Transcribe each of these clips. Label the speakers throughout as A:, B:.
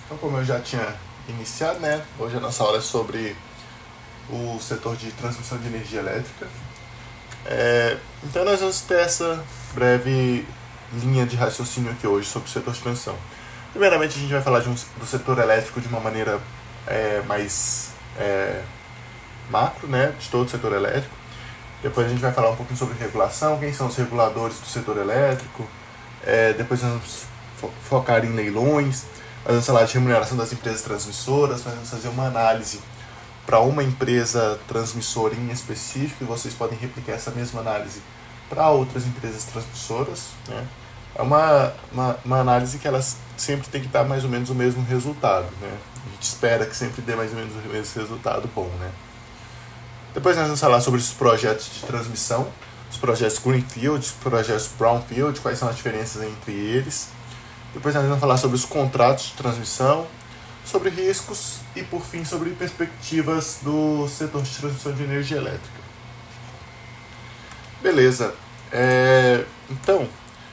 A: Então, como eu já tinha iniciado, né, hoje a nossa aula é sobre o setor de transmissão de energia elétrica. Então, nós vamos ter essa breve linha de raciocínio aqui hoje sobre o setor de transmissão. Primeiramente, a gente vai falar do setor elétrico de uma maneira mais macro, né, de todo o setor elétrico. Depois a gente vai falar um pouquinho sobre regulação, quem são os reguladores do setor elétrico. Depois nós vamos focar em leilões, nós vamos falar de remuneração das empresas transmissoras, nós vamos fazer uma análise para uma empresa transmissora em específico, e vocês podem replicar essa mesma análise para outras empresas transmissoras, né? É uma análise que elas sempre tem que dar mais ou menos o mesmo resultado, né? A gente espera que sempre dê mais ou menos o mesmo resultado bom, né? Depois nós vamos falar sobre os projetos de transmissão, os projetos Greenfield, os projetos Brownfield, quais são as diferenças entre eles. Depois nós vamos falar sobre os contratos de transmissão, sobre riscos e, por fim, sobre perspectivas do setor de transmissão de energia elétrica. Beleza. Então,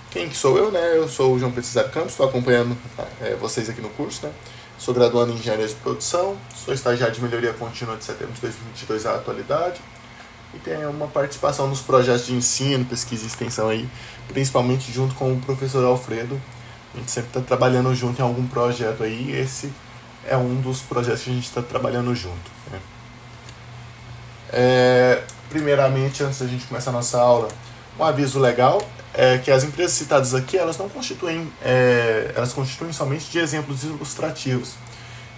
A: quem que sou eu, né? Eu sou o João Pedro Cesar Campos, estou acompanhando vocês aqui no curso, né? Sou graduando em Engenharia de Produção, sou estagiário de Melhoria Contínua de setembro de 2022 à atualidade e tenho uma participação nos projetos de ensino, pesquisa e extensão aí, principalmente junto com o professor Alfredo. A gente sempre está trabalhando junto em algum projeto aí, e esse é um dos projetos que a gente está trabalhando junto, né? Primeiramente, antes da gente começar a nossa aula, um aviso legal é que as empresas citadas aqui, elas não constituem, elas constituem somente de exemplos ilustrativos,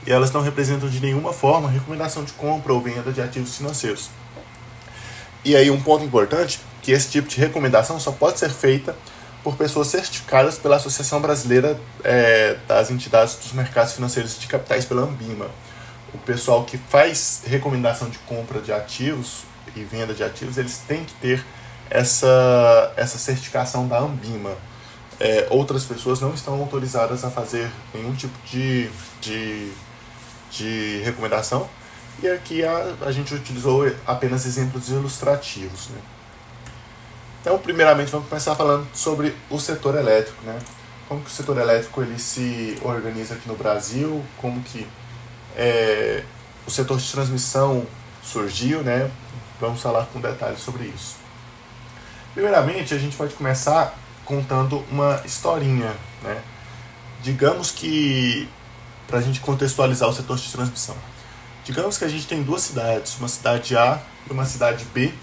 A: e elas não representam de nenhuma forma recomendação de compra ou venda de ativos financeiros. E aí um ponto importante, que esse tipo de recomendação só pode ser feita por pessoas certificadas pela Associação Brasileira das Entidades dos Mercados Financeiros de Capitais, pela Anbima. O pessoal que faz recomendação de compra de ativos e venda de ativos, eles têm que ter essa certificação da Anbima. Outras pessoas não estão autorizadas a fazer nenhum tipo de recomendação, e aqui a gente utilizou apenas exemplos ilustrativos, né? Então, primeiramente, vamos começar falando sobre o setor elétrico, né? Como que o setor elétrico ele se organiza aqui no Brasil, como que o setor de transmissão surgiu, né? Vamos falar com detalhes sobre isso. Primeiramente, a gente pode começar contando uma historinha, né? Digamos que, para a gente contextualizar o setor de transmissão, digamos que a gente tem duas cidades, uma cidade A e uma cidade B,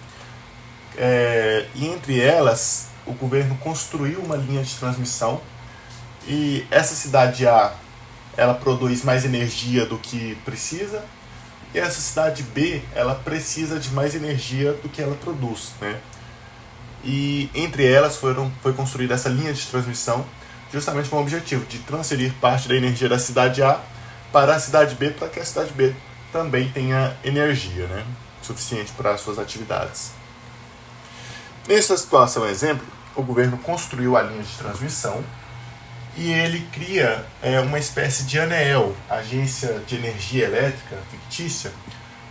A: e entre elas o governo construiu uma linha de transmissão, e essa cidade A ela produz mais energia do que precisa, e essa cidade B ela precisa de mais energia do que ela produz, né? E entre elas foi construída essa linha de transmissão justamente com o objetivo de transferir parte da energia da cidade A para a cidade B, para que a cidade B também tenha energia, né, suficiente para as suas atividades. Nessa situação, exemplo, o governo construiu a linha de transmissão e ele cria uma espécie de ANEEL, Agência de Energia Elétrica fictícia,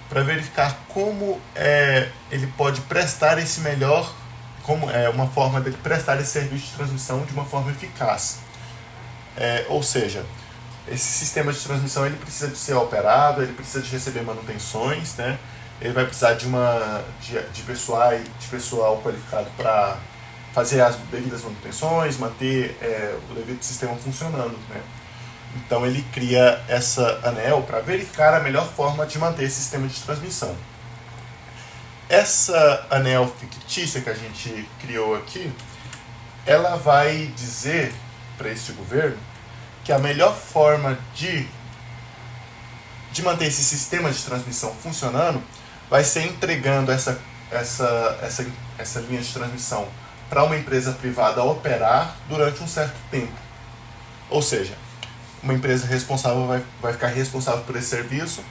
A: para verificar como ele pode prestar esse melhor, como uma forma dele prestar esse serviço de transmissão de uma forma eficaz. Ou seja, esse sistema de transmissão ele precisa de ser operado, ele precisa de receber manutenções, né? Ele vai precisar de pessoal qualificado para fazer as devidas manutenções, manter o devido sistema funcionando, né? Então ele cria essa ANEEL para verificar a melhor forma de manter esse sistema de transmissão. Essa ANEEL fictícia que a gente criou aqui, ela vai dizer para este governo que a melhor forma de manter esse sistema de transmissão funcionando vai ser entregando essa linha de transmissão para uma empresa privada operar durante um certo tempo. Ou seja, uma empresa responsável vai ficar responsável por esse serviço,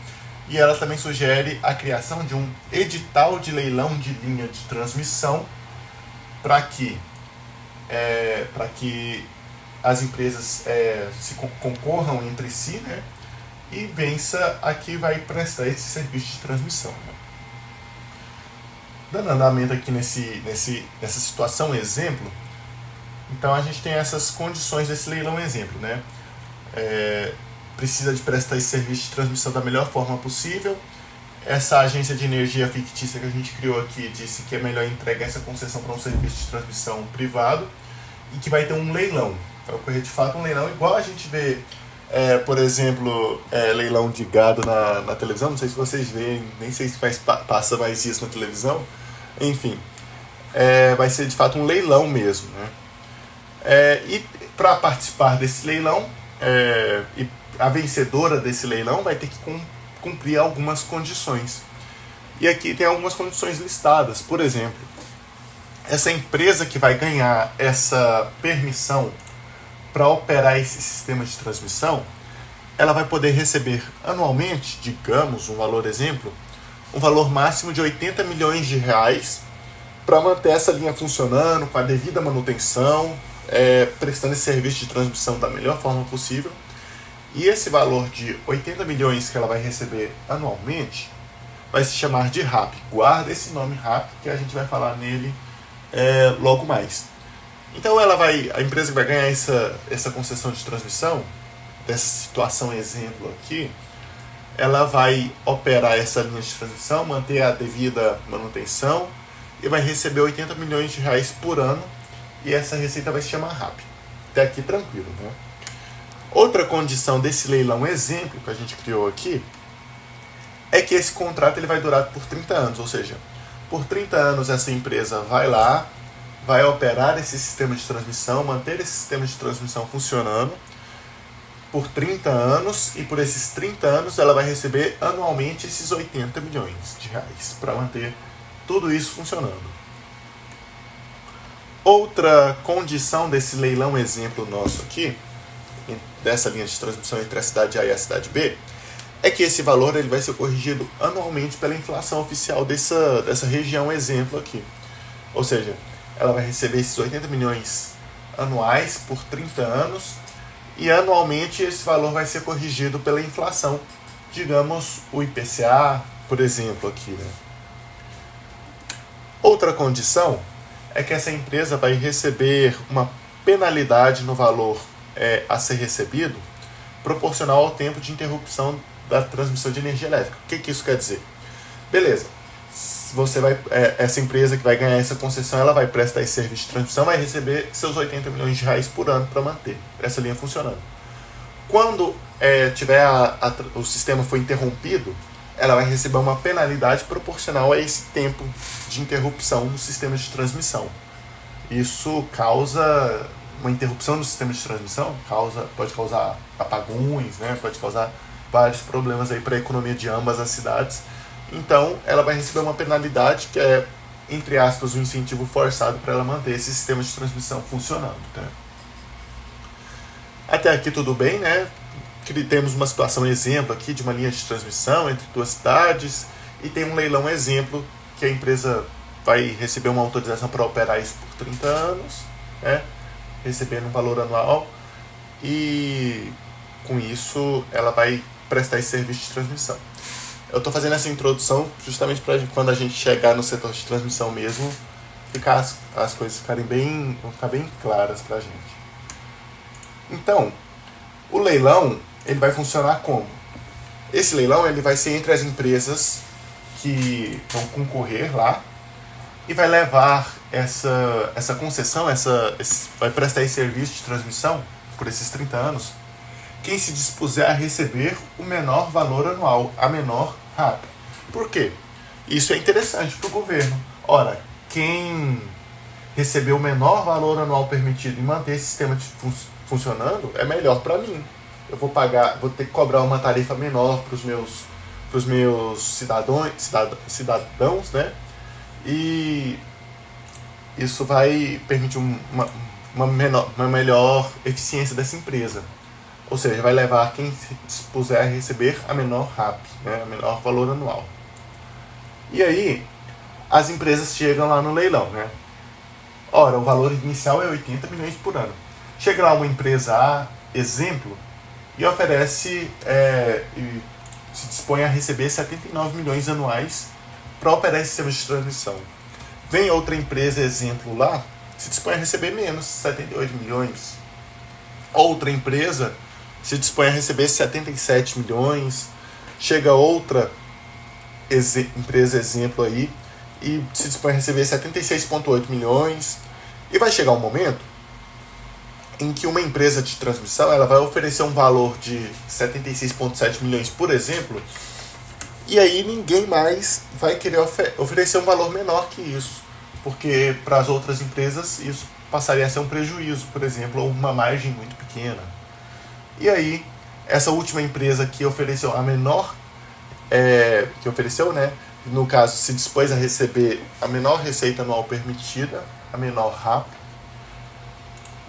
A: e ela também sugere a criação de um edital de leilão de linha de transmissão para que as empresas se concorram entre si, né, e vença a que vai prestar esse serviço de transmissão, né? Dando andamento aqui nessa situação exemplo, então a gente tem essas condições desse leilão exemplo, né? precisa de prestar esse serviço de transmissão da melhor forma possível. Essa agência de energia fictícia que a gente criou aqui disse que é melhor entregar essa concessão para um serviço de transmissão privado e que vai ter um leilão. Vai ocorrer de fato um leilão, igual a gente vê, por exemplo, leilão de gado na televisão. Não sei se vocês veem, nem sei se passa mais isso na televisão. Enfim, vai ser de fato um leilão mesmo, né? E para participar desse leilão, e a vencedora desse leilão vai ter que cumprir algumas condições. E aqui tem algumas condições listadas. Por exemplo, essa empresa que vai ganhar essa permissão para operar esse sistema de transmissão, ela vai poder receber anualmente, digamos, um valor máximo de 80 milhões de reais para manter essa linha funcionando com a devida manutenção, prestando esse serviço de transmissão da melhor forma possível. E esse valor de 80 milhões que ela vai receber anualmente vai se chamar de RAP. Guarda esse nome RAP, que a gente vai falar nele logo mais. Então a empresa que vai ganhar essa concessão de transmissão, dessa situação exemplo aqui, ela vai operar essa linha de transmissão, manter a devida manutenção e vai receber 80 milhões de reais por ano, e essa receita vai se chamar RAP. Até aqui tranquilo, né? Outra condição desse leilão exemplo que a gente criou aqui é que esse contrato ele vai durar por 30 anos, ou seja, por 30 anos essa empresa vai lá, vai operar esse sistema de transmissão, manter esse sistema de transmissão funcionando por 30 anos, e por esses 30 anos ela vai receber anualmente esses 80 milhões de reais para manter tudo isso funcionando. Outra condição desse leilão exemplo nosso aqui, dessa linha de transmissão entre a cidade A e a cidade B, é que esse valor ele vai ser corrigido anualmente pela inflação oficial dessa região exemplo aqui. Ou seja, ela vai receber esses 80 milhões anuais por 30 anos, e anualmente esse valor vai ser corrigido pela inflação, digamos o IPCA, por exemplo, aqui, né? Outra condição é que essa empresa vai receber uma penalidade no valor a ser recebido, proporcional ao tempo de interrupção da transmissão de energia elétrica. O que isso quer dizer? Beleza, essa empresa que vai ganhar essa concessão, ela vai prestar esse serviço de transmissão, vai receber seus 80 milhões de reais por ano para manter essa linha funcionando. Quando o sistema for interrompido, ela vai receber uma penalidade proporcional a esse tempo de interrupção no sistema de transmissão. Isso causa uma interrupção no sistema de transmissão, pode causar apagões, né? Pode causar vários problemas aí para a economia de ambas as cidades. Então, ela vai receber uma penalidade que é, entre aspas, um incentivo forçado para ela manter esse sistema de transmissão funcionando, né? Até aqui tudo bem, né? Temos uma situação exemplo aqui de uma linha de transmissão entre duas cidades, e tem um leilão exemplo que a empresa vai receber uma autorização para operar isso por 30 anos, né? Recebendo um valor anual, e com isso ela vai prestar esse serviço de transmissão. Eu estou fazendo essa introdução justamente para quando a gente chegar no setor de transmissão mesmo, as coisas vão ficar bem claras para a gente. Então, o leilão ele vai funcionar como? Esse leilão ele vai ser entre as empresas que vão concorrer lá e vai levar essa concessão, vai prestar esse serviço de transmissão por esses 30 anos, quem se dispuser a receber o menor valor anual, a menor RAP. Por quê? Isso é interessante para o governo. Ora, quem receber o menor valor anual permitido e manter esse sistema funcionando é melhor para mim. Eu vou ter que cobrar uma tarifa menor para os meus cidadãos, né? E isso vai permitir uma melhor eficiência dessa empresa. Ou seja, vai levar quem se dispuser a receber a menor RAP, né? A menor valor anual. E aí, as empresas chegam lá no leilão, né? Ora, o valor inicial é 80 milhões por ano. Chega lá uma empresa A, exemplo, e oferece e se dispõe a receber 79 milhões anuais para operar esse sistema de transmissão. Vem outra empresa, exemplo lá, se dispõe a receber menos, 78 milhões. Outra empresa se dispõe a receber 77 milhões. Chega outra empresa exemplo aí e se dispõe a receber 76,8 milhões. E vai chegar um momento em que uma empresa de transmissão ela vai oferecer um valor de 76,7 milhões, por exemplo, e aí ninguém mais vai querer oferecer um valor menor que isso, porque para as outras empresas isso passaria a ser um prejuízo, por exemplo, ou uma margem muito pequena. E aí, essa última empresa que ofereceu a menor, né, no caso, se dispôs a receber a menor receita anual permitida, a menor RAP,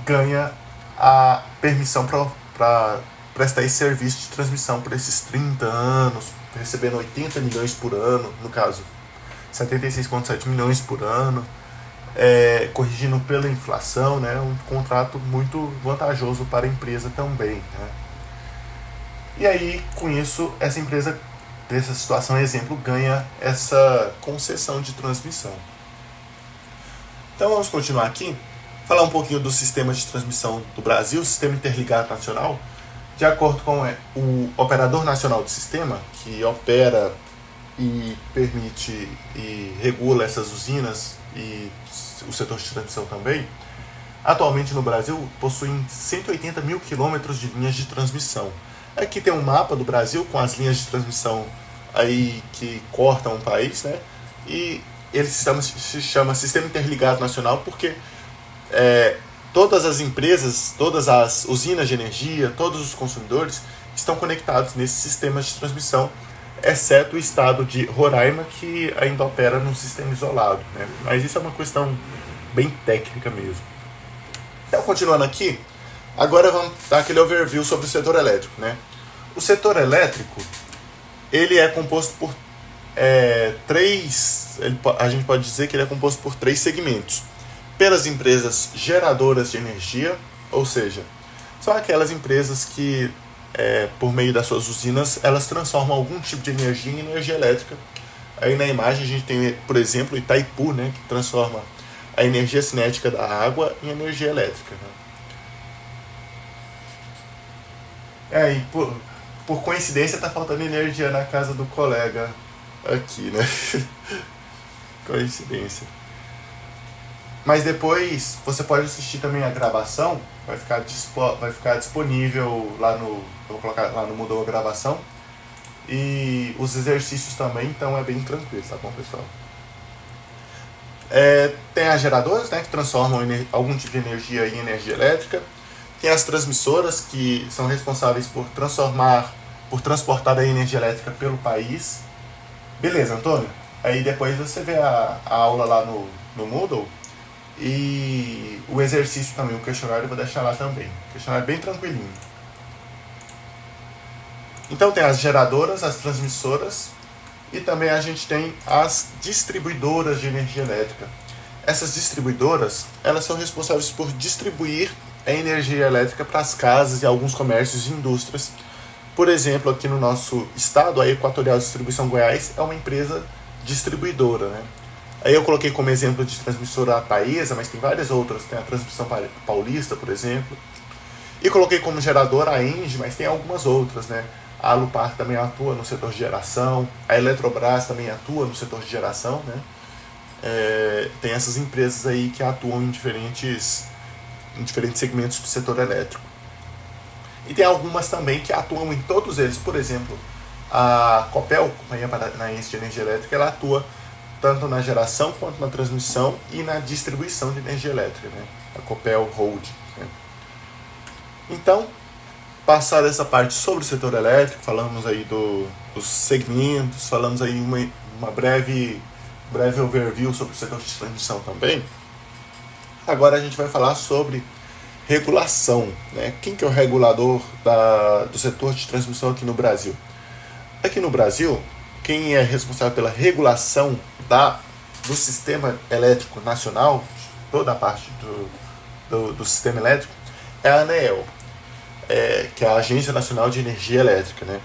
A: ganha a permissão para prestar esse serviço de transmissão por esses 30 anos, recebendo 80 milhões por ano, no caso, 76,7 milhões por ano, corrigindo pela inflação, né, um contrato muito vantajoso para a empresa também. Né? E aí, com isso, essa empresa, dessa situação, exemplo, ganha essa concessão de transmissão. Então vamos continuar aqui, falar um pouquinho do sistema de transmissão do Brasil, o Sistema Interligado Nacional. De acordo com o Operador Nacional do Sistema, que opera e permite e regula essas usinas e o setor de transmissão também, atualmente no Brasil possuem 180 mil quilômetros de linhas de transmissão. Aqui tem um mapa do Brasil com as linhas de transmissão aí que cortam o país, né? E ele se chama Sistema Interligado Nacional porque todas as empresas, todas as usinas de energia, todos os consumidores estão conectados nesse sistema de transmissão, exceto o estado de Roraima, que ainda opera num sistema isolado, né? Mas isso é uma questão bem técnica mesmo. Então, continuando aqui, agora vamos dar aquele overview sobre o setor elétrico, né? O setor elétrico, ele é composto por a gente pode dizer que ele é composto por 3 segmentos. Pelas empresas geradoras de energia, ou seja, são aquelas empresas que, por meio das suas usinas, elas transformam algum tipo de energia em energia elétrica. Aí na imagem a gente tem, por exemplo, Itaipu, né, que transforma a energia cinética da água em energia elétrica. Né? E por coincidência está faltando energia na casa do colega aqui, né? Coincidência. Mas depois você pode assistir também a gravação, vai ficar disponível lá no. Eu vou colocar lá no Moodle a gravação. E os exercícios também, então é bem tranquilo, tá bom, pessoal? Tem as geradoras, né, que transformam algum tipo de energia em energia elétrica. Tem as transmissoras, que são responsáveis por transportar a energia elétrica pelo país. Beleza, Antônio? Aí depois você vê a aula lá no Moodle. E o exercício também, o questionário eu vou deixar lá também. O questionário é bem tranquilinho. Então tem as geradoras, as transmissoras e também a gente tem as distribuidoras de energia elétrica. Essas distribuidoras, elas são responsáveis por distribuir a energia elétrica para as casas e alguns comércios e indústrias. Por exemplo, aqui no nosso estado, a Equatorial Distribuição Goiás é uma empresa distribuidora, né? Aí eu coloquei como exemplo de transmissora a Taesa, mas tem várias outras. Tem a Transmissão Paulista, por exemplo. E coloquei como geradora a Engie, mas tem algumas outras, né? A Alupar também atua no setor de geração. A Eletrobras também atua no setor de geração, né? Tem essas empresas aí que atuam em diferentes segmentos do setor elétrico. E tem algumas também que atuam em todos eles. Por exemplo, a Copel, Companhia Paranaense de Energia Elétrica, ela atua tanto na geração quanto na transmissão e na distribuição de energia elétrica, né? A Copel Hold. Né? Então, passada essa parte sobre o setor elétrico, falamos aí dos segmentos, falamos aí uma breve overview sobre o setor de transmissão também. Agora a gente vai falar sobre regulação, né? Quem que é o regulador do setor de transmissão aqui no Brasil? Aqui no Brasil, quem é responsável pela regulação do sistema elétrico nacional, toda a parte do sistema elétrico, é a ANEEL, que é a Agência Nacional de Energia Elétrica, né?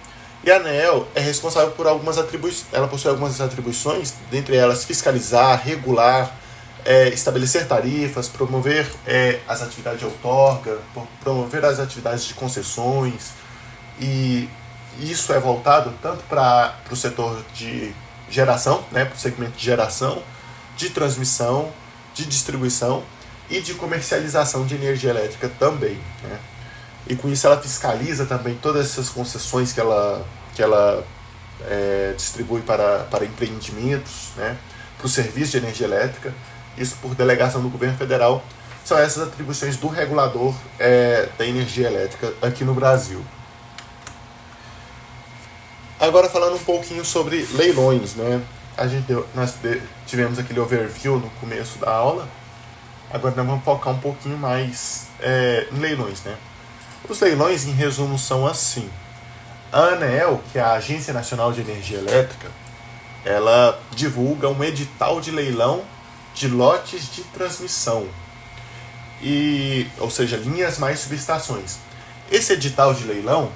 A: E a ANEEL é responsável por algumas atribuições, ela possui algumas atribuições, dentre elas fiscalizar, regular estabelecer tarifas, promover as atividades de outorga, promover as atividades de concessões, e isso é voltado tanto para o setor de geração, né, para o segmento de geração, de transmissão, de distribuição e de comercialização de energia elétrica também, né? E com isso ela fiscaliza também todas essas concessões que ela distribui para empreendimentos, né, para o serviço de energia elétrica, isso por delegação do governo federal. São essas atribuições do regulador da energia elétrica aqui no Brasil. Agora falando um pouquinho sobre leilões, né? Nós tivemos aquele overview no começo da aula, agora nós vamos focar um pouquinho mais em leilões, né? Os leilões, em resumo, são assim. A ANEEL, que é a Agência Nacional de Energia Elétrica, ela divulga um edital de leilão de lotes de transmissão, ou seja, linhas mais subestações. Esse edital de leilão,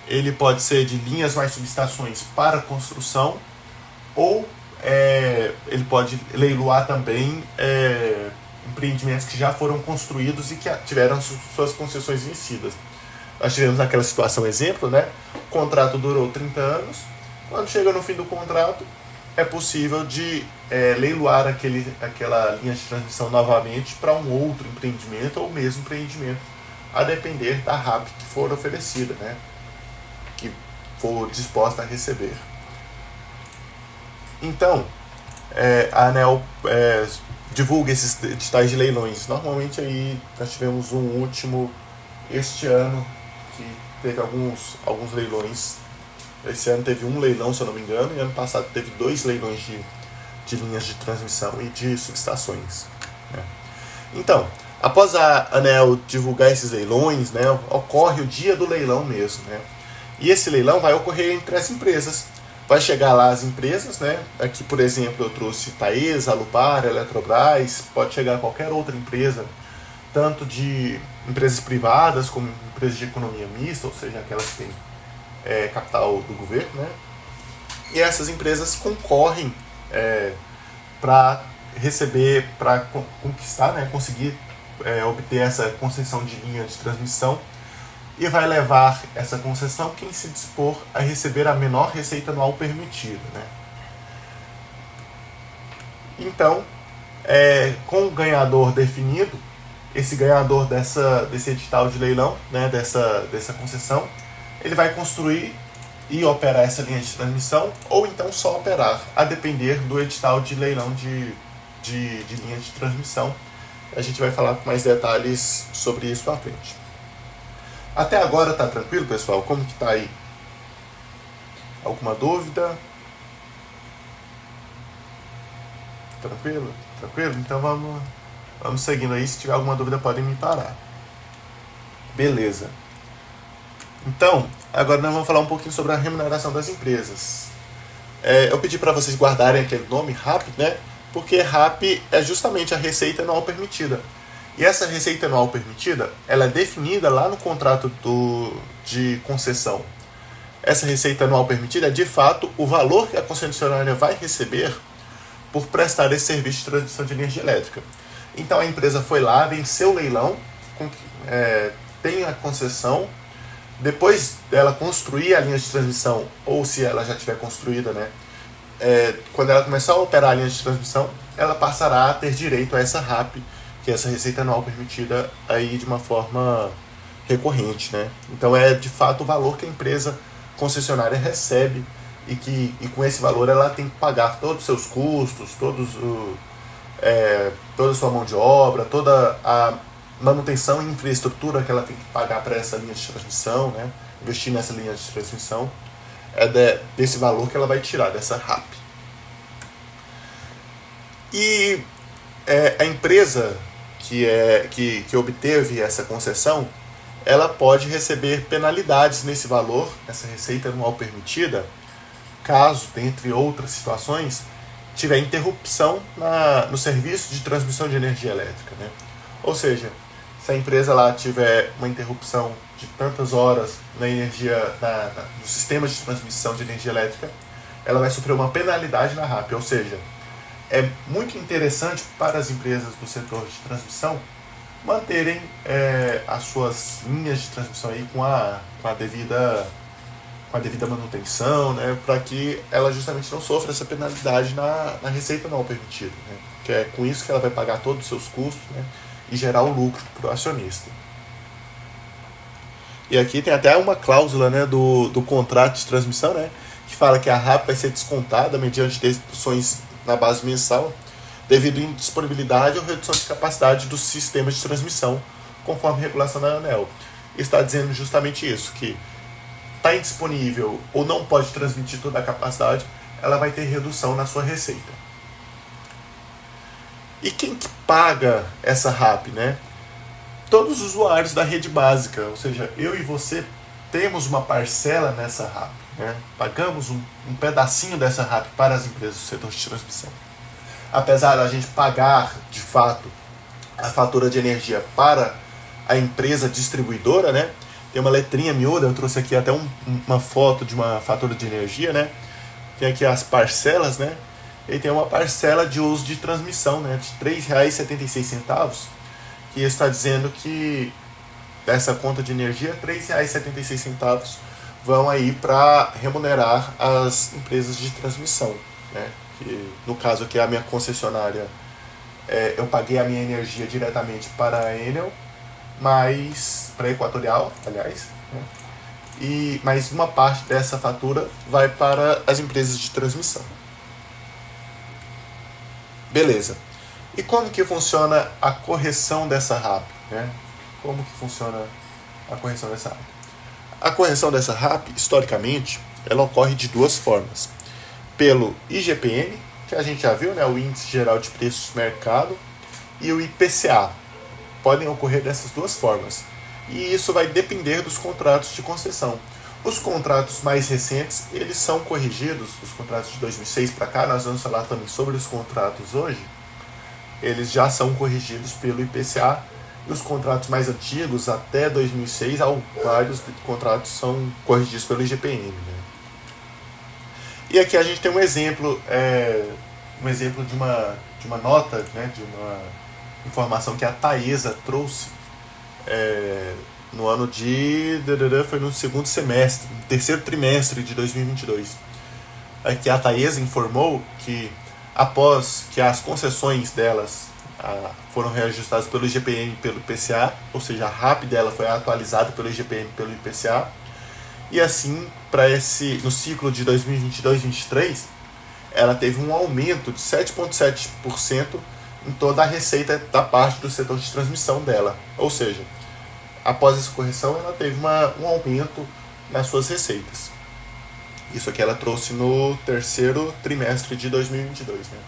A: ele pode ser de linhas mais subestações para construção, ou ele pode leiloar também empreendimentos que já foram construídos e que tiveram suas concessões vencidas. Nós tivemos aquela situação exemplo, né? O contrato durou 30 anos, quando chega no fim do contrato, é possível de leiloar aquela linha de transmissão novamente para um outro empreendimento ou mesmo empreendimento, a depender da RAP que for oferecida, né? Que for disposta a receber. Então, a ANEEL divulga esses editais de leilões. Normalmente aí nós tivemos um último este ano, que teve alguns leilões. Esse ano teve um leilão, se eu não me engano, e ano passado teve 2 leilões de linhas de transmissão e de subestações, né? Então, após a ANEEL divulgar esses leilões, né, ocorre o dia do leilão mesmo, né? E esse leilão vai ocorrer entre as empresas. Vai chegar lá as empresas, né? Aqui, por exemplo, eu trouxe Taesa, Alupar, Eletrobras, pode chegar qualquer outra empresa, tanto de empresas privadas como empresas de economia mista, ou seja, aquelas que têm capital do governo, né? E essas empresas concorrem para receber, para conquistar, né? Conseguir obter essa concessão de linha de transmissão, e vai levar essa concessão quem se dispor a receber a menor receita anual permitida, né? Então, com o ganhador definido, esse ganhador desse edital de leilão, né, dessa concessão, ele vai construir e operar essa linha de transmissão, ou então só operar, a depender do edital de leilão de linha de transmissão. A gente vai falar com mais detalhes sobre isso à frente. Até agora tá tranquilo, pessoal? Como que tá aí? Alguma dúvida? Tranquilo? Tranquilo? Então vamos seguindo aí. Se tiver alguma dúvida, podem me parar. Beleza. Então, agora nós vamos falar um pouquinho sobre a remuneração das empresas. Eu pedi para vocês guardarem aquele nome, RAP, né? Porque RAP é justamente a receita anual permitida. E essa receita anual permitida, ela é definida lá no contrato de concessão. Essa receita anual permitida é, de fato, o valor que a concessionária vai receber por prestar esse serviço de transmissão de energia elétrica. Então a empresa foi lá, venceu o leilão, tem a concessão, depois dela construir a linha de transmissão, ou se ela já tiver construída, né? Quando ela começar a operar a linha de transmissão, ela passará a ter direito a essa RAP, que é essa receita anual permitida aí de uma forma recorrente, né? Então é de fato o valor que a empresa concessionária recebe e com esse valor ela tem que pagar todos os seus custos, toda a sua mão de obra, toda a manutenção e infraestrutura que ela tem que pagar para essa linha de transmissão, né? Investir nessa linha de transmissão, desse valor que ela vai tirar, dessa RAP. E a empresa que obteve essa concessão, ela pode receber penalidades nesse valor, nessa receita anual permitida, caso, dentre outras situações, tiver interrupção no serviço de transmissão de energia elétrica, né? Ou seja, se a empresa lá tiver uma interrupção de tantas horas no sistema de transmissão de energia elétrica, ela vai sofrer uma penalidade na RAP, ou seja, é muito interessante para as empresas do setor de transmissão manterem as suas linhas de transmissão aí com a devida manutenção, né, para que ela justamente não sofra essa penalidade na receita não permitida, né, que é com isso que ela vai pagar todos os seus custos, né, e gerar o lucro para o acionista. E aqui tem até uma cláusula, né, do contrato de transmissão, né, que fala que a RAP vai ser descontada mediante deduções na base mensal devido à indisponibilidade ou redução de capacidade dos sistemas de transmissão, conforme a regulação da ANEEL. Está dizendo justamente isso, que está indisponível ou não pode transmitir toda a capacidade, ela vai ter redução na sua receita. E quem que paga essa RAP, né? Todos os usuários da rede básica, ou seja, eu e você temos uma parcela nessa RAP, né? Pagamos um pedacinho dessa RAP para as empresas do setor de transmissão. Apesar da gente pagar, de fato, a fatura de energia para a empresa distribuidora, né? Tem uma letrinha miúda, eu trouxe aqui até uma foto de uma fatura de energia, né? Tem aqui as parcelas, né? E tem uma parcela de uso de transmissão, né? De R$ 3,76, que está dizendo que dessa conta de energia, R$ 3,76 vão aí para remunerar as empresas de transmissão, né? Que, no caso aqui, a minha concessionária, eu paguei a minha energia diretamente para a Enel, mas para a Equatorial, aliás, né? Mas uma parte dessa fatura vai para as empresas de transmissão. Beleza. E como que funciona a correção dessa RAP, né? Como que funciona a correção dessa RAP? A correção dessa RAP, historicamente, ela ocorre de duas formas. Pelo IGPM, que a gente já viu, né, o Índice Geral de Preços Mercado, e o IPCA. Podem ocorrer dessas duas formas. E isso vai depender dos contratos de concessão. Os contratos mais recentes, eles são corrigidos, os contratos de 2006 para cá, nós vamos falar também sobre os contratos hoje, eles já são corrigidos pelo IPCA, e os contratos mais antigos, até 2006, vários contratos são corrigidos pelo IGPM, né? E aqui a gente tem um exemplo de uma nota, né, de uma informação que a Taesa trouxe no ano foi no segundo semestre, no terceiro trimestre de 2022. Aqui a Taesa informou que após que as concessões delas foram reajustadas pelo IGPM e pelo IPCA, ou seja, a RAP dela foi atualizada pelo IGPM e pelo IPCA, e assim, no ciclo de 2022-2023, ela teve um aumento de 7,7% em toda a receita da parte do setor de transmissão dela. Ou seja, após essa correção, ela teve um aumento nas suas receitas. Isso aqui ela trouxe no terceiro trimestre de 2022. Né?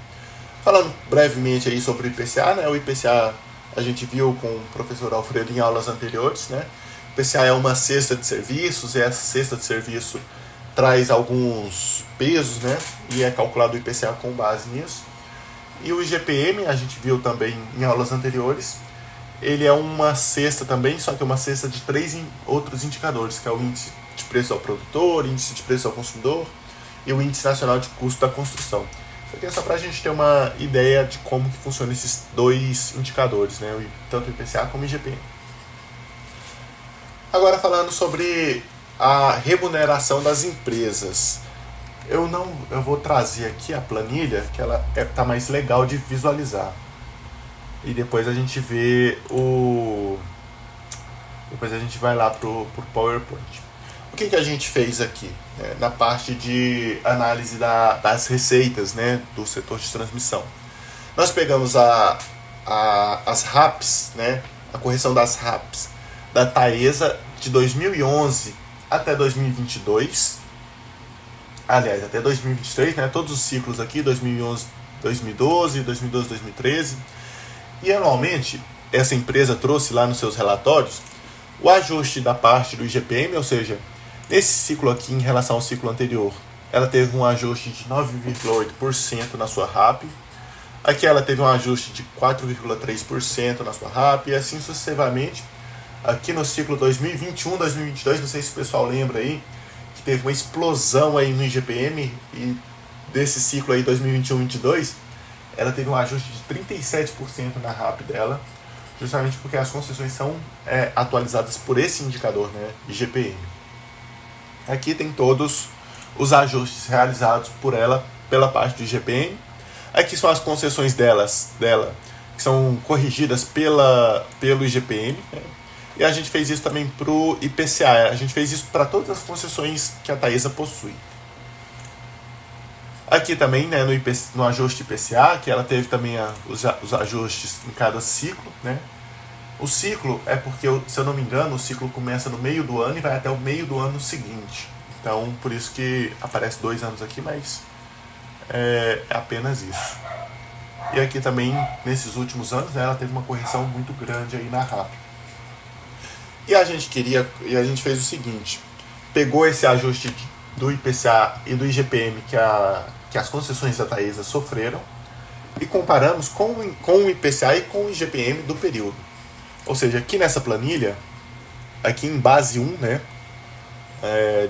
A: Falando brevemente aí sobre o IPCA, né? O IPCA a gente viu com o professor Alfredo em aulas anteriores, né? O IPCA é uma cesta de serviços, e essa cesta de serviço traz alguns pesos, né? E é calculado o IPCA com base nisso. E o IGPM, a gente viu também em aulas anteriores, ele é uma cesta também, só que é uma cesta de 3 outros indicadores, que é o índice de preço ao produtor, índice de preço ao consumidor e o índice nacional de custo da construção. Isso aqui é só para a gente ter uma ideia de como que funcionam esses dois indicadores, né? Tanto o IPCA como o IGPM. Agora falando sobre a remuneração das empresas. Eu vou trazer aqui a planilha, que ela tá mais legal de visualizar. E depois a gente vê depois a gente vai lá pro PowerPoint. O que a gente fez aqui, né, na parte de análise das receitas, né, do setor de transmissão? Nós pegamos as RAPs, né, a correção das RAPs da Taesa de 2011 até 2022, aliás, até 2023, né, todos os ciclos aqui, 2011, 2012, 2012, 2013, e anualmente essa empresa trouxe lá nos seus relatórios o ajuste da parte do IGPM, ou seja, nesse ciclo aqui em relação ao ciclo anterior, ela teve um ajuste de 9,8% na sua RAP, aqui ela teve um ajuste de 4,3% na sua RAP, e assim sucessivamente. Aqui no ciclo 2021-2022, não sei se o pessoal lembra aí, que teve uma explosão aí no IGPM, e desse ciclo aí 2021-2022, ela teve um ajuste de 37% na RAP dela, justamente porque as concessões são atualizadas por esse indicador, né, IGPM. Aqui tem todos os ajustes realizados por ela pela parte do IGPM. Aqui são as concessões dela, que são corrigidas pelo IGPM, né? E a gente fez isso também para o IPCA. A gente fez isso para todas as concessões que a Taesa possui. Aqui também, né, no ajuste IPCA, que ela teve também os ajustes em cada ciclo, né? O ciclo é porque, se eu não me engano, o ciclo começa no meio do ano e vai até o meio do ano seguinte. Então, por isso que aparece 2 anos aqui, mas é apenas isso. E aqui também, nesses últimos anos, né, ela teve uma correção muito grande aí na RAP. E a gente fez o seguinte: pegou esse ajuste do IPCA e do IGPM que as concessões da Taesa sofreram e comparamos com o IPCA e com o IGPM do período. Ou seja, aqui nessa planilha, aqui em base 1, né,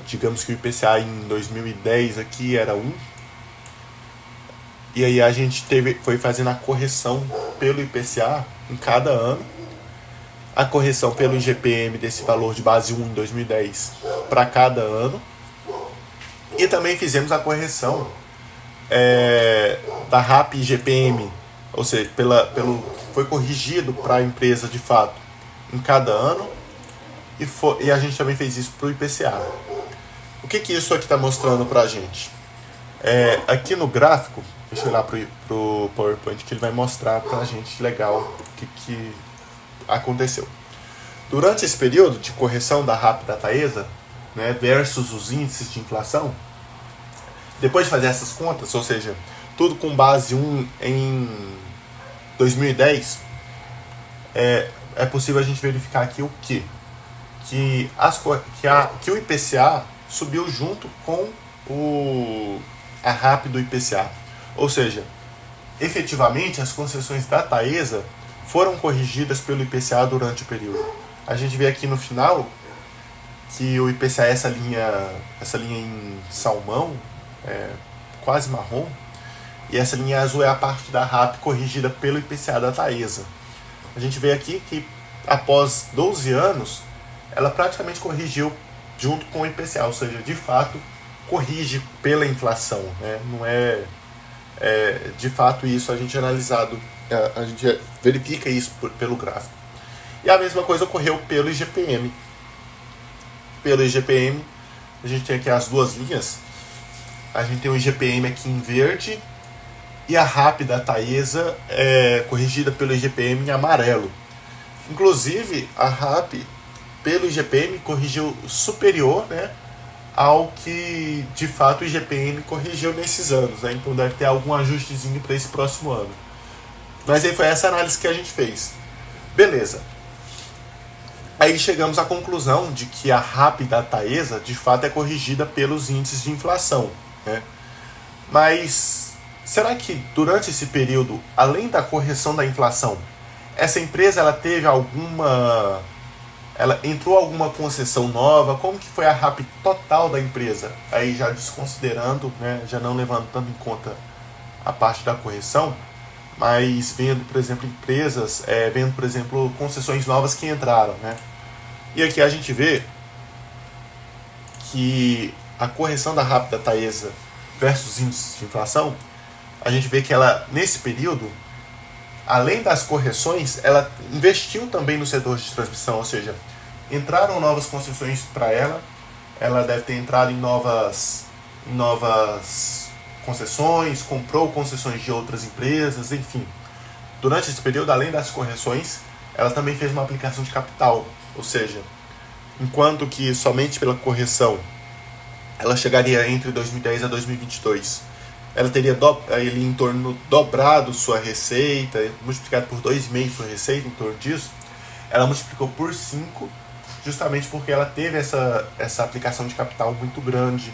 A: digamos que o IPCA em 2010 aqui era 1, e aí a gente foi fazendo a correção pelo IPCA em cada ano, a correção pelo IGPM desse valor de base 1 em 2010 para cada ano, e também fizemos a correção da RAP IGPM, ou seja, foi corrigido para a empresa de fato em cada ano, e a gente também fez isso para o IPCA. O que isso aqui está mostrando para a gente? Aqui no gráfico, deixa eu olhar para o PowerPoint que ele vai mostrar para a gente legal o que aconteceu. Durante esse período de correção da RAP da Taesa, né, versus os índices de inflação, depois de fazer essas contas, ou seja, tudo com base 1 em 2010, é possível a gente verificar aqui o quê? Que o IPCA subiu junto com a RAP do IPCA. Ou seja, efetivamente as concessões da Taesa foram corrigidas pelo IPCA durante o período. A gente vê aqui no final que o IPCA é essa linha em salmão, quase marrom, e essa linha azul é a parte da RAP corrigida pelo IPCA da Taesa. A gente vê aqui que após 12 anos, ela praticamente corrigiu junto com o IPCA, ou seja, de fato corrige pela inflação, né? Não de fato isso a gente a gente verifica isso pelo gráfico. E a mesma coisa ocorreu pelo IGPM. Pelo IGPM, a gente tem aqui as duas linhas. A gente tem o IGPM aqui em verde e a RAP da Taesa corrigida pelo IGPM em amarelo. Inclusive, a RAP pelo IGPM corrigiu superior, né, ao que de fato o IGPM corrigiu nesses anos, né? Então deve ter algum ajustezinho para esse próximo ano. Mas aí foi essa análise que a gente fez. Beleza. Aí chegamos à conclusão de que a RAP da Taesa de fato é corrigida pelos índices de inflação, né? Mas será que durante esse período, além da correção da inflação, essa empresa ela entrou alguma concessão nova? Como que foi a RAP total da empresa? Aí já desconsiderando, né, já não levando tanto em conta a parte da correção, mas vendo, por exemplo, concessões novas que entraram, né? E aqui a gente vê que a correção da RAP da Taesa versus índices de inflação, a gente vê que ela, nesse período, além das correções, ela investiu também no setor de transmissão, ou seja, entraram novas concessões para ela deve ter entrado em novas concessões, comprou concessões de outras empresas, enfim. Durante esse período, além das correções, ela também fez uma aplicação de capital, ou seja, enquanto que somente pela correção ela chegaria entre 2010 a 2022, ela teria em torno dobrado sua receita, multiplicado por 2,5 sua receita, em torno disso, ela multiplicou por 5, justamente porque ela teve essa aplicação de capital muito grande,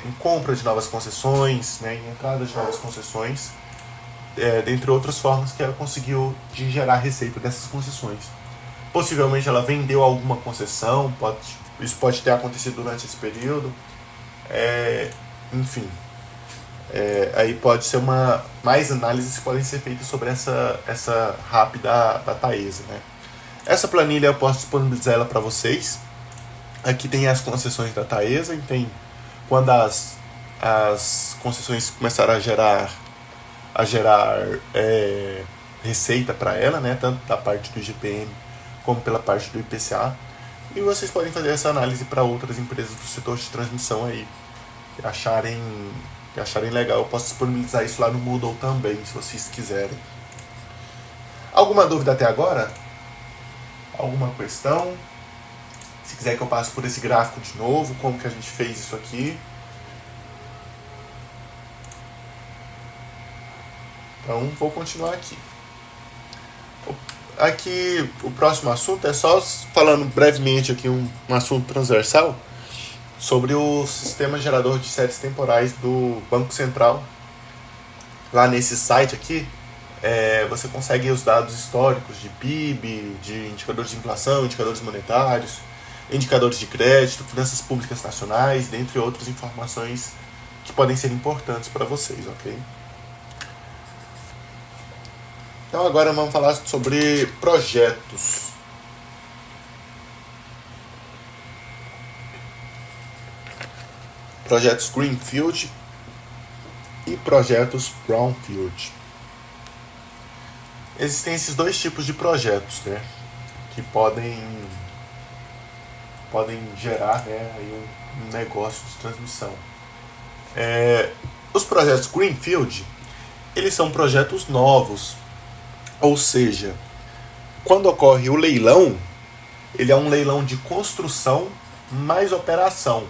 A: em compra de novas concessões, né, em entrada de novas concessões, dentre outras formas que ela conseguiu de gerar receita dessas concessões. Possivelmente ela vendeu alguma concessão, isso pode ter acontecido durante esse período, enfim. Aí pode ser mais análises que podem ser feitas sobre essa RAP da Taesa, né? Essa planilha eu posso disponibilizar ela para vocês. Aqui tem as concessões da Taesa, tem quando as concessões começaram a gerar receita para ela, né? Tanto da parte do IGPM como pela parte do IPCA. E vocês podem fazer essa análise para outras empresas do setor de transmissão aí que acharem legal. Eu posso disponibilizar isso lá no Moodle também, se vocês quiserem. Alguma dúvida até agora? Alguma questão? Se quiser que eu passe por esse gráfico de novo, como que a gente fez isso aqui. Então, vou continuar aqui. Aqui, o próximo assunto é só falando brevemente aqui um assunto transversal sobre o sistema gerador de séries temporais do Banco Central. Lá nesse site aqui, você consegue os dados históricos de PIB, de indicadores de inflação, indicadores monetários, indicadores de crédito, finanças públicas nacionais, dentre outras informações que podem ser importantes para vocês, ok? Então agora vamos falar sobre projetos. Projetos Greenfield e projetos Brownfield. Existem esses dois tipos de projetos, né, que podem gerar, né, aí um negócio de transmissão. Os projetos Greenfield, eles são projetos novos, ou seja, quando ocorre o leilão, ele é um leilão de construção mais operação.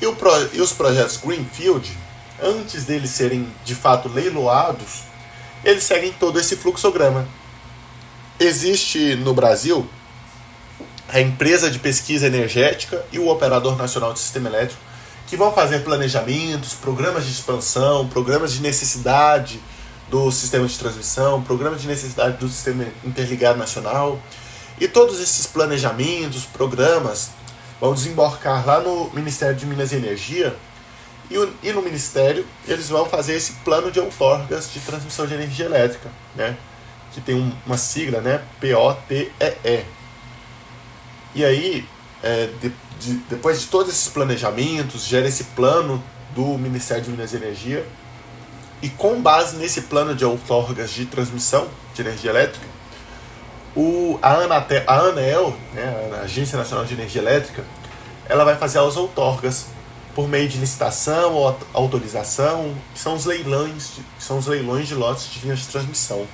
A: E os projetos Greenfield, antes deles serem de fato leiloados, eles seguem todo esse fluxograma. Existe no Brasil a empresa de pesquisa energética e o Operador Nacional de Sistema Elétrico, que vão fazer planejamentos, programas de expansão, programas de necessidade do sistema de transmissão, programas de necessidade do sistema interligado nacional. E todos esses planejamentos, programas, vão desembarcar lá no Ministério de Minas e Energia, e no Ministério eles vão fazer esse plano de outorgas de transmissão de energia elétrica, né? Que tem uma sigla, né? POTEE. E aí, depois de todos esses planejamentos, gera esse plano do Ministério de Minas e Energia, e com base nesse plano de outorgas de transmissão de energia elétrica, a ANEEL, né, a Agência Nacional de Energia Elétrica, ela vai fazer as outorgas por meio de licitação ou autorização, que são os leilões de lotes de linhas de transmissão.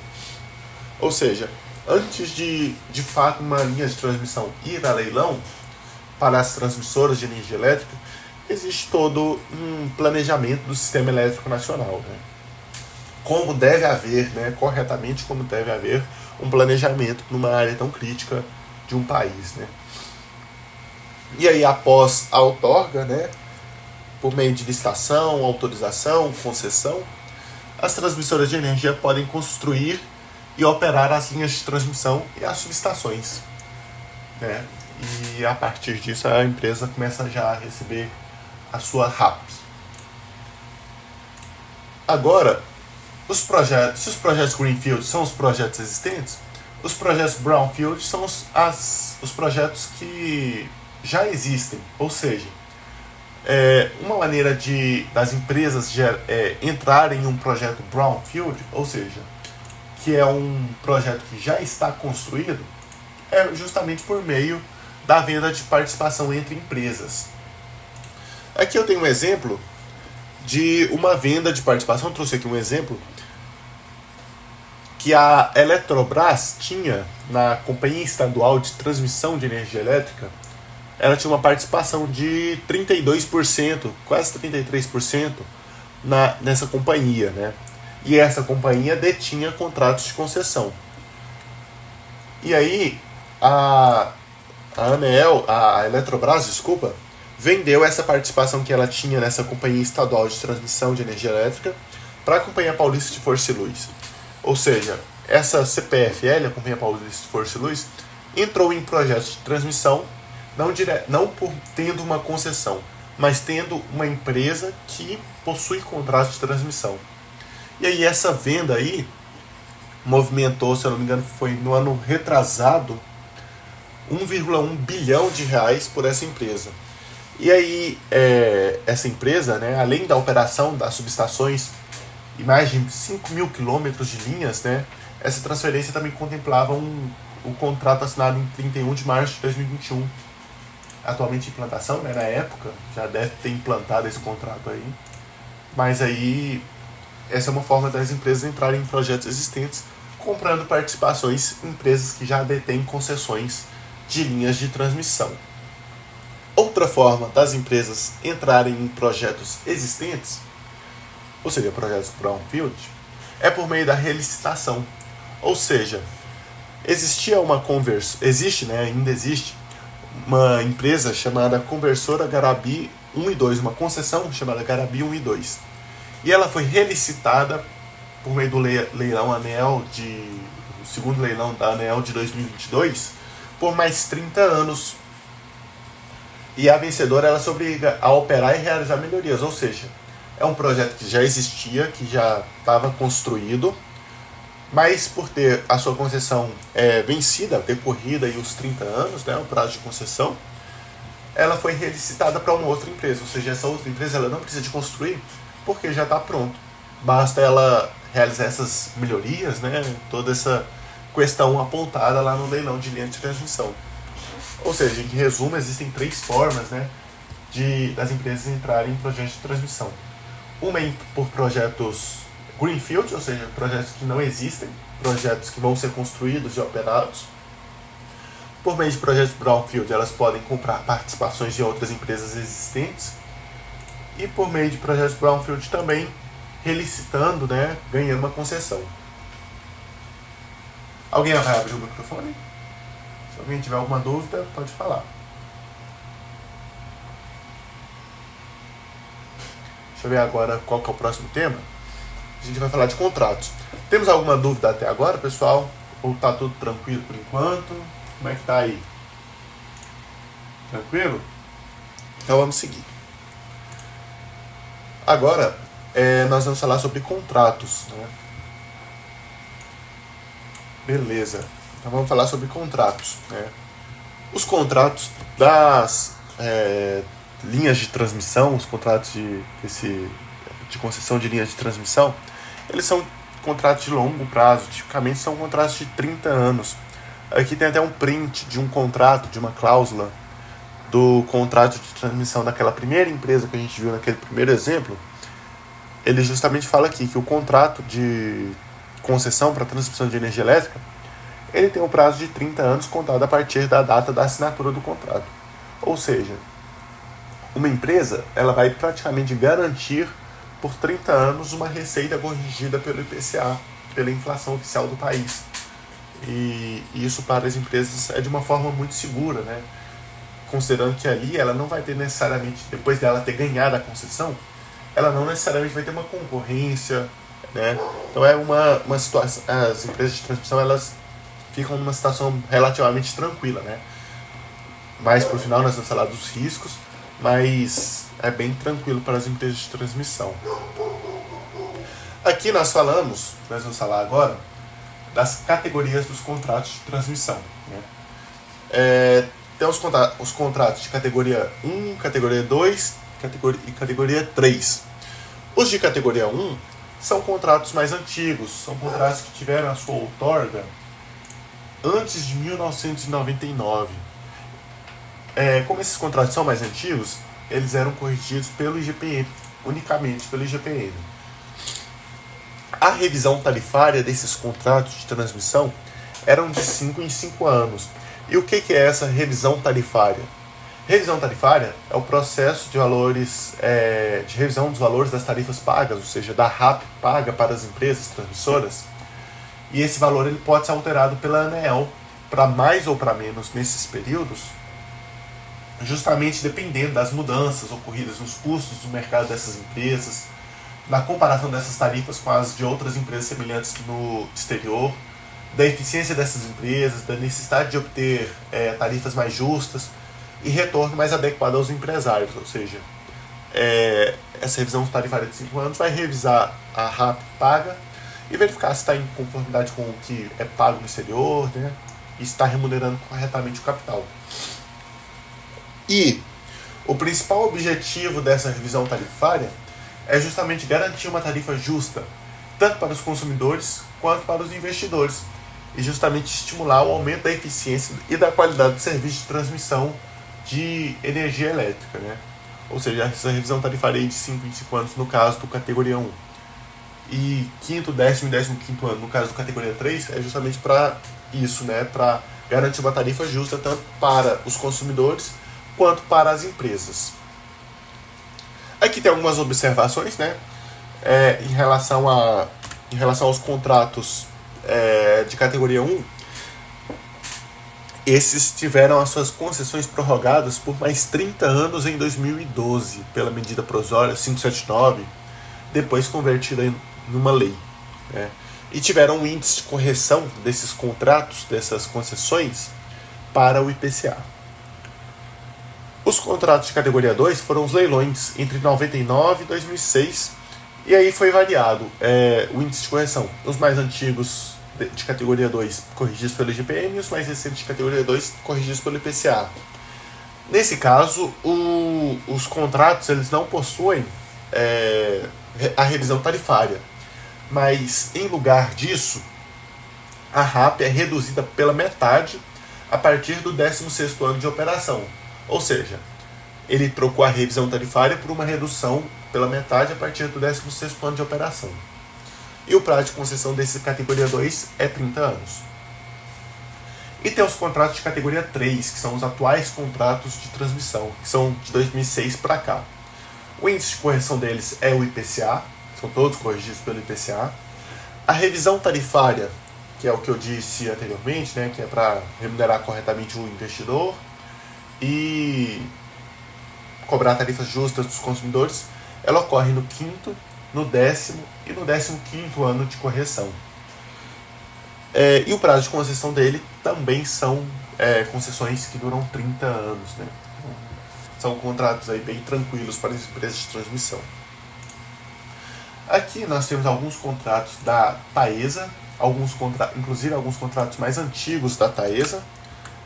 A: Ou seja, antes de fato uma linha de transmissão ir a leilão para as transmissoras de energia elétrica, existe todo um planejamento do sistema elétrico nacional, né? Como deve haver, né, corretamente, como deve haver um planejamento numa área tão crítica de um país, né? E aí, após a outorga, né, por meio de licitação, autorização, concessão, as transmissoras de energia podem construir e operar as linhas de transmissão e as subestações, né? E a partir disso a empresa começa já a receber a sua RAP. Agora, se os projetos Greenfield são os projetos existentes, os projetos Brownfield são os projetos que já existem. Ou seja, uma maneira das empresas entrarem em um projeto Brownfield, ou seja, que é um projeto que já está construído, é justamente por meio da venda de participação entre empresas. Aqui eu tenho um exemplo de uma venda de participação, trouxe aqui um exemplo, que a Eletrobras tinha na Companhia Estadual de Transmissão de Energia Elétrica. Ela tinha uma participação de 32%, quase 33% nessa companhia, né? E essa companhia detinha contratos de concessão. E aí, a Eletrobras, vendeu essa participação que ela tinha nessa Companhia Estadual de Transmissão de Energia Elétrica para a Companhia Paulista de Força e Luz. Ou seja, essa CPFL, a Companhia Paulista de Força e Luz, entrou em projetos de transmissão, não por tendo uma concessão, mas tendo uma empresa que possui contrato de transmissão. E aí essa venda aí movimentou, se eu não me engano, foi no ano retrasado, 1,1 bilhão de reais por essa empresa. E aí essa empresa, né, além da operação das subestações e mais de 5 mil quilômetros de linhas, né, essa transferência também contemplava o contrato assinado em 31 de março de 2021. Atualmente em implantação, né, na época, já deve ter implantado esse contrato aí. Mas aí, essa é uma forma das empresas entrarem em projetos existentes, comprando participações em empresas que já detêm concessões de linhas de transmissão. Outra forma das empresas entrarem em projetos existentes, ou seja, projetos brownfield, é por meio da relicitação. Ou seja, ainda existe uma empresa chamada Conversora Garabi 1 e 2, uma concessão chamada Garabi 1 e 2. E ela foi relicitada por meio do leilão o segundo leilão da ANEEL de 2022, por mais 30 anos. E a vencedora ela se obriga a operar e realizar melhorias, ou seja, é um projeto que já existia, que já estava construído, mas por ter a sua concessão vencida, decorrida aí os 30 anos, né, o prazo de concessão, ela foi relicitada para uma outra empresa, ou seja, essa outra empresa ela não precisa de construir porque já está pronto. Basta ela realizar essas melhorias, né, toda essa questão apontada lá no leilão de linha de transmissão. Ou seja, em resumo, existem 3 formas, né, das empresas entrarem em projetos de transmissão. Uma é por projetos greenfield, ou seja, projetos que não existem, projetos que vão ser construídos e operados. Por meio de projetos brownfield, elas podem comprar participações de outras empresas existentes. E por meio de projetos brownfield também relicitando, né, ganhando uma concessão. Alguém vai abrir o microfone? Se alguém tiver alguma dúvida, pode falar. Deixa eu ver agora qual que é o próximo tema. A gente vai falar de contratos. Temos alguma dúvida até agora, pessoal? Ou tá tudo tranquilo por enquanto? Como é que tá aí? Tranquilo? Então vamos seguir. Agora, nós vamos falar sobre contratos, né? Beleza. Então vamos falar sobre contratos, né? Os contratos das linhas de transmissão, os contratos de concessão de linhas de transmissão, eles são contratos de longo prazo, tipicamente são contratos de 30 anos. Aqui tem até um print de um contrato, de uma cláusula do contrato de transmissão daquela primeira empresa que a gente viu naquele primeiro exemplo. Ele justamente fala aqui que o contrato de concessão para transmissão de energia elétrica, ele tem um prazo de 30 anos contado a partir da data da assinatura do contrato. Ou seja, uma empresa ela vai praticamente garantir por 30 anos uma receita corrigida pelo IPCA, pela inflação oficial do país. E isso para as empresas é de uma forma muito segura, né? Considerando que ali ela não vai ter necessariamente, depois dela ter ganhado a concessão, ela não necessariamente vai ter uma concorrência, né? Então é uma situação, as empresas de transmissão elas ficam numa situação relativamente tranquila, né? Mais pro final nós vamos falar dos riscos, mas é bem tranquilo para as empresas de transmissão. Aqui nós vamos falar agora das categorias dos contratos de transmissão, né? Tem os contratos de categoria 1, categoria 2 e categoria 3. Os de categoria 1 são contratos mais antigos, são contratos que tiveram a sua outorga antes de 1999. Como esses contratos são mais antigos, eles eram corrigidos pelo IGPM, unicamente pelo IGPM. A revisão tarifária desses contratos de transmissão eram de 5 em 5 anos. E o que é essa revisão tarifária? Revisão tarifária é o processo de valores, de revisão dos valores das tarifas pagas, ou seja, da RAP paga para as empresas transmissoras. E esse valor ele pode ser alterado pela ANEEL para mais ou para menos nesses períodos, justamente dependendo das mudanças ocorridas nos custos do mercado dessas empresas, na comparação dessas tarifas com as de outras empresas semelhantes no exterior, da eficiência dessas empresas, da necessidade de obter tarifas mais justas e retorno mais adequado aos empresários, ou seja, essa revisão tarifária de 5 anos, vai revisar a RAP paga e verificar se está em conformidade com o que é pago no exterior, né, e está remunerando corretamente o capital. E o principal objetivo dessa revisão tarifária é justamente garantir uma tarifa justa, tanto para os consumidores quanto para os investidores, e justamente estimular o aumento da eficiência e da qualidade do serviço de transmissão de energia elétrica, né? Ou seja, essa revisão tarifária de 5 em 5 anos no caso do categoria 1 e 5º, 10º e 15º ano no caso do categoria 3 é justamente para isso, né? Para garantir uma tarifa justa tanto para os consumidores quanto para as empresas. Aqui tem algumas observações, né? Em relação aos contratos de categoria 1, esses tiveram as suas concessões prorrogadas por mais 30 anos em 2012, pela medida provisória 579, depois convertida em uma lei, né? E tiveram um índice de correção desses contratos, dessas concessões, para o IPCA. Os contratos de categoria 2 foram os leilões entre 99 e 2006, e aí foi variado o índice de correção. Os mais antigos de categoria 2 corrigidos pelo IGPM e os mais recentes de categoria 2 corrigidos pelo IPCA. Nesse caso, os contratos eles não possuem a revisão tarifária, mas em lugar disso, a RAP é reduzida pela metade a partir do 16º ano de operação. Ou seja, ele trocou a revisão tarifária por uma redução pela metade a partir do 16º ano de operação. E o prazo de concessão desse categoria 2 é 30 anos. E tem os contratos de categoria 3, que são os atuais contratos de transmissão, que são de 2006 para cá. O índice de correção deles é o IPCA, são todos corrigidos pelo IPCA. A revisão tarifária, que é o que eu disse anteriormente, né, que é para remunerar corretamente o investidor e cobrar tarifas justas dos consumidores, ela ocorre no 5º, no 10º e no 15º ano de correção. E o prazo de concessão dele também são concessões que duram 30 anos, né? São contratos aí bem tranquilos para as empresas de transmissão. Aqui nós temos alguns contratos da Taesa, inclusive alguns contratos mais antigos da Taesa,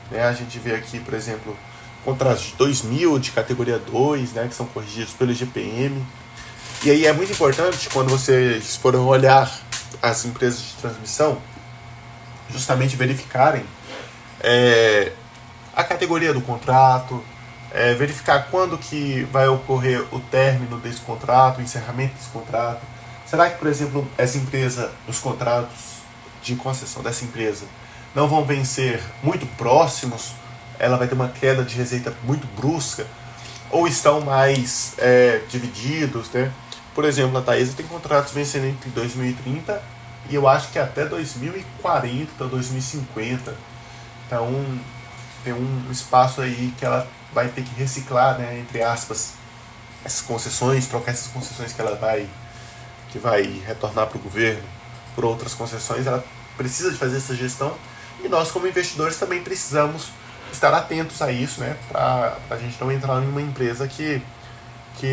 A: né? A gente vê aqui, por exemplo, contratos de 2000 de categoria 2, né, que são corrigidos pelo IGPM. E aí é muito importante, quando vocês forem olhar as empresas de transmissão, justamente verificarem a categoria do contrato, verificar quando que vai ocorrer o término desse contrato, o encerramento desse contrato. Será que, por exemplo, essa empresa, os contratos de concessão dessa empresa não vão vencer muito próximos? Ela vai ter uma queda de receita muito brusca? Ou estão mais divididos, né? Por exemplo, a Taesa tem contratos vencendo entre 2030 e eu acho que até 2040, 2050. Então, tem um espaço aí que ela vai ter que reciclar, né, entre aspas, essas concessões, trocar essas concessões que vai retornar para o governo por outras concessões. Ela precisa de fazer essa gestão e nós, como investidores, também precisamos estar atentos a isso, né, para a gente não entrar em uma empresa que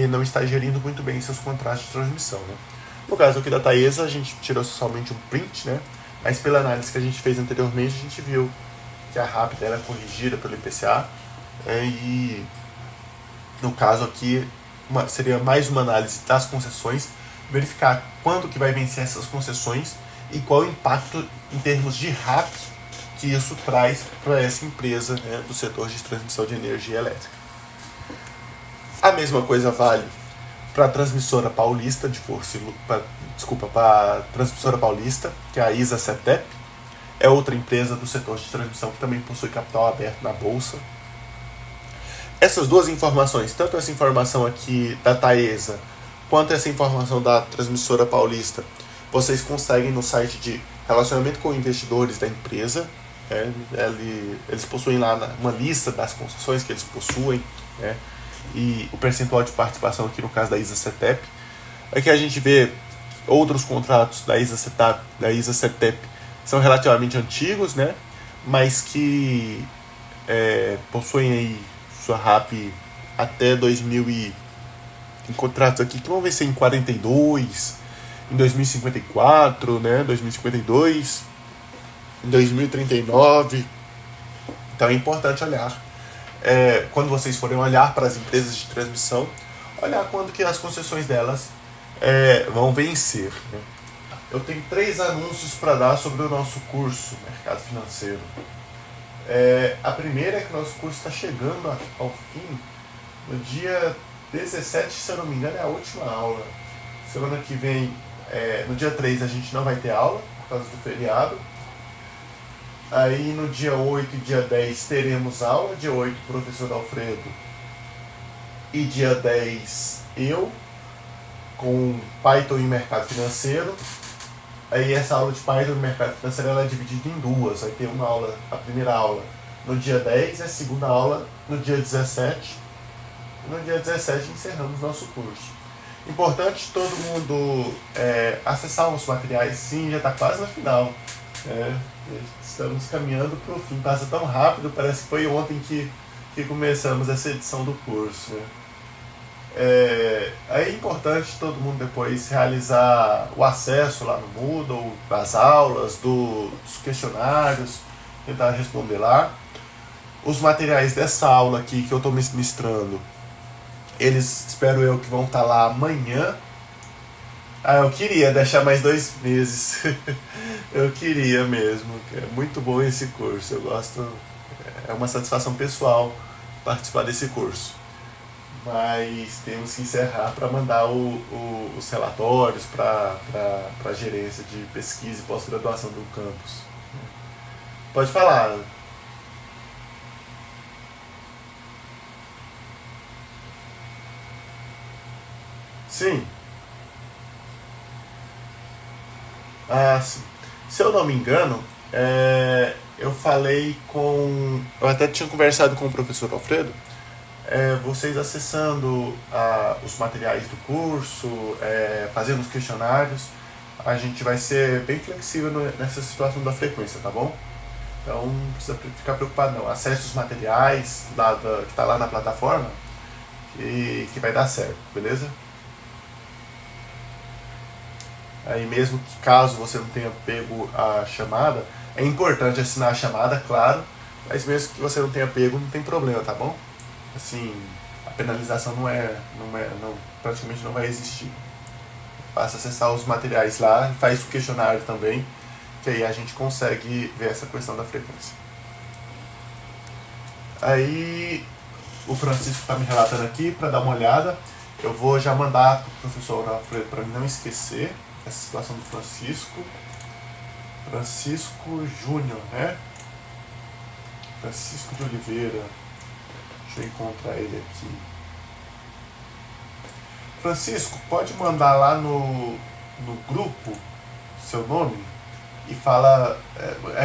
A: não está gerindo muito bem seus contratos de transmissão, né. No caso aqui da Taesa, a gente tirou somente um print, né, mas pela análise que a gente fez anteriormente, a gente viu que a RAP dela é corrigida pelo IPCA, e no caso aqui seria mais uma análise das concessões, verificar quando que vai vencer essas concessões e qual o impacto em termos de RAP que isso traz para essa empresa, né, do setor de transmissão de energia elétrica. A mesma coisa vale para a transmissora paulista para a transmissora paulista, que é a ISA-CETEP, é outra empresa do setor de transmissão que também possui capital aberto na bolsa. Essas duas informações, tanto essa informação aqui da Taesa quanto essa informação da transmissora paulista, vocês conseguem no site de relacionamento com investidores da empresa. Eles possuem lá uma lista das concessões que eles possuem, né, e o percentual de participação aqui no caso da ISA-CETEP. Aqui a gente vê outros contratos da ISA-CETEP, são relativamente antigos, né, mas que possuem aí sua RAP até 2000 em contratos aqui que vão vencer em 42, em 2054, né? 2052, em 2039. Então é importante olhar. Quando vocês forem olhar para as empresas de transmissão, olhar quando que as concessões delas vão vencer. Né? Eu tenho 3 anúncios para dar sobre o nosso curso Mercado Financeiro. A primeira é que o nosso curso está chegando ao fim no dia 17, se eu não me engano, é a última aula. Semana que vem, no dia 3, a gente não vai ter aula por causa do feriado. Aí no dia 8 e dia 10 teremos aula. Dia 8, professor Alfredo. E dia 10, eu, com Python e Mercado Financeiro. Aí essa aula de Python e Mercado Financeiro ela é dividida em 2. Vai ter uma aula, a primeira aula no dia 10 e a segunda aula no dia 17. E no dia 17 encerramos nosso curso. Importante todo mundo acessar os materiais. Sim, já está quase no final. Estamos caminhando para o fim. Passa tão rápido, parece que foi ontem que começamos essa edição do curso. Né? É importante todo mundo depois realizar o acesso lá no Moodle, das aulas, dos questionários, tentar responder lá. Os materiais dessa aula aqui que eu estou ministrando, eles espero eu que vão estar lá amanhã. Eu queria deixar mais 2 meses. Eu queria mesmo. É muito bom esse curso. Eu gosto. É uma satisfação pessoal participar desse curso. Mas temos que encerrar para mandar os relatórios para a gerência de pesquisa e pós-graduação do campus. Pode falar. Sim. Sim. Se eu não me engano, eu falei com. Eu até tinha conversado com o professor Alfredo. Vocês acessando os materiais do curso, fazendo os questionários, a gente vai ser bem flexível nessa situação da frequência, tá bom? Então não precisa ficar preocupado não. Acesse os materiais que está lá na plataforma e que vai dar certo, beleza? Aí mesmo que caso você não tenha pego a chamada, é importante assinar a chamada, claro, mas mesmo que você não tenha pego, não tem problema, tá bom? Assim, a penalização praticamente não vai existir. Basta acessar os materiais lá, faz o questionário também, que aí a gente consegue ver essa questão da frequência. Aí o Francisco está me relatando aqui para dar uma olhada. Eu vou já mandar para o professor Alfredo para não esquecer essa situação do Francisco Júnior, né? Francisco de Oliveira. Deixa eu encontrar ele aqui. Francisco, pode mandar lá no grupo seu nome e fala.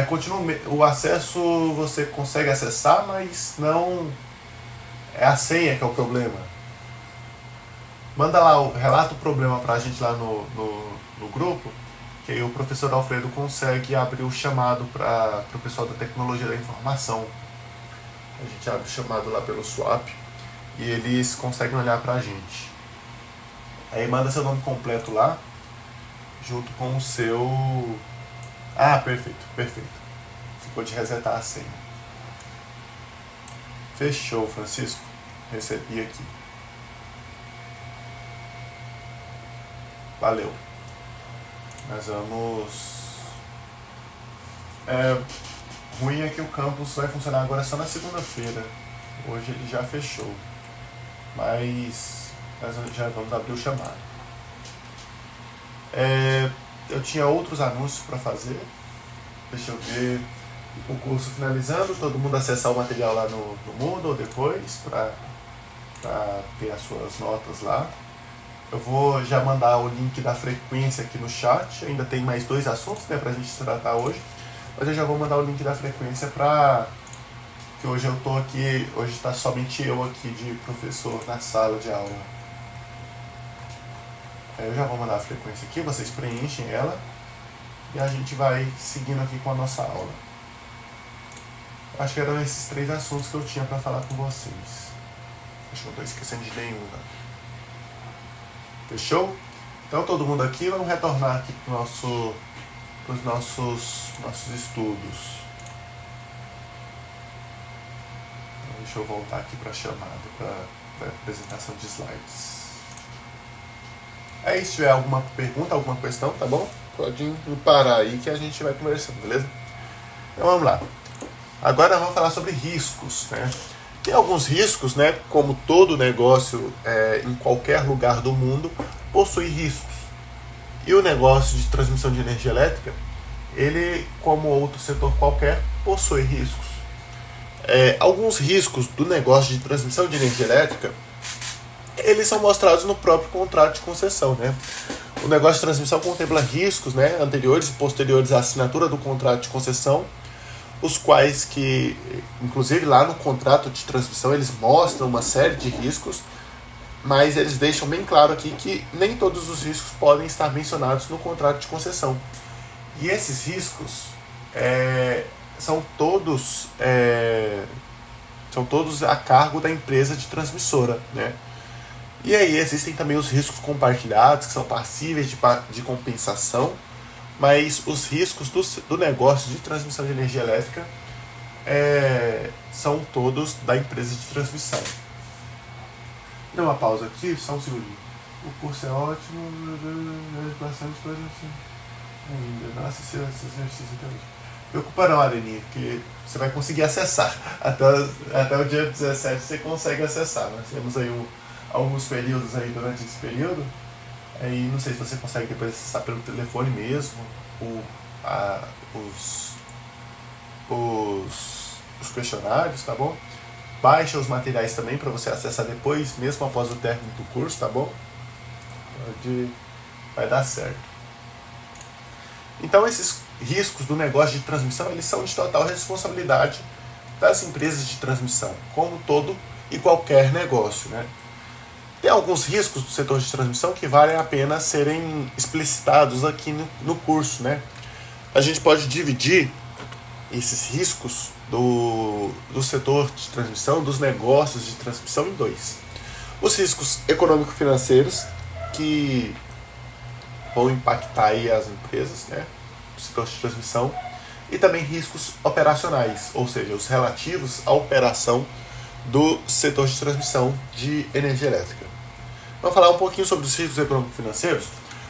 A: Continua o acesso, você consegue acessar, mas não é a senha que é o problema. Manda lá, relata o problema pra gente lá no grupo, que aí o professor Alfredo consegue abrir o chamado para o pessoal da tecnologia da informação. A gente abre o chamado lá pelo Swap e eles conseguem olhar pra gente. Aí manda seu nome completo lá, junto com o seu... perfeito. Ficou de resetar a senha. Fechou, Francisco. Recebi aqui. Valeu. Nós vamos... ruim é que o campus vai funcionar agora só na segunda-feira. Hoje ele já fechou. Mas nós já vamos abrir o chamado. Eu tinha outros anúncios para fazer. Deixa eu ver. O curso finalizando, todo mundo acessar o material lá no Moodle depois para ter as suas notas lá. Eu vou já mandar o link da frequência aqui no chat. Ainda tem mais 2 assuntos, né, pra gente tratar hoje. Mas eu já vou mandar o link da frequência que hoje eu tô aqui, hoje tá somente eu aqui de professor na sala de aula. Eu já vou mandar a frequência aqui, vocês preenchem ela e a gente vai seguindo aqui com a nossa aula. Acho que eram esses 3 assuntos que eu tinha para falar com vocês. Acho que eu não tô esquecendo de nenhum, né? Fechou? Então todo mundo aqui, vamos retornar aqui para os nossos estudos. Então, deixa eu voltar aqui para a chamada, para a apresentação de slides. Aí se tiver alguma pergunta, alguma questão, tá bom? Pode parar aí que a gente vai conversando, beleza? Então vamos lá. Agora vamos falar sobre riscos, né? Tem alguns riscos, né? Como todo negócio em qualquer lugar do mundo possui riscos. E o negócio de transmissão de energia elétrica, ele, como outro setor qualquer, possui riscos. Alguns riscos do negócio de transmissão de energia elétrica, eles são mostrados no próprio contrato de concessão, né? O negócio de transmissão contempla riscos, né, anteriores e posteriores à assinatura do contrato de concessão, os quais que, inclusive lá no contrato de transmissão, eles mostram uma série de riscos, mas eles deixam bem claro aqui que nem todos os riscos podem estar mencionados no contrato de concessão. E esses riscos são todos a cargo da empresa de transmissora, né? E aí existem também os riscos compartilhados, que são passíveis de compensação, mas os riscos do negócio de transmissão de energia elétrica são todos da empresa de transmissão. Dá uma pausa aqui, só um segundinho. O curso é ótimo, bastante coisa assim. Nossa, esse exercício até hoje. Preocupa não, Areninha, porque você vai conseguir acessar. Até o dia 17 você consegue acessar. Nós temos aí alguns períodos aí durante esse período. Aí não sei se você consegue depois acessar pelo telefone mesmo, os questionários, tá bom? Baixa os materiais também para você acessar depois, mesmo após o término do curso, tá bom? Vai dar certo. Então esses riscos do negócio de transmissão, eles são de total responsabilidade das empresas de transmissão, como todo e qualquer negócio, né? Tem alguns riscos do setor de transmissão que valem a pena serem explicitados aqui no curso, né? A gente pode dividir esses riscos do setor de transmissão, dos negócios de transmissão, em dois. Os riscos econômico-financeiros, que vão impactar aí as empresas, né, do setor de transmissão, e também riscos operacionais, ou seja, os relativos à operação do setor de transmissão de energia elétrica. Vamos falar um pouquinho sobre os riscos econômico-financeiros.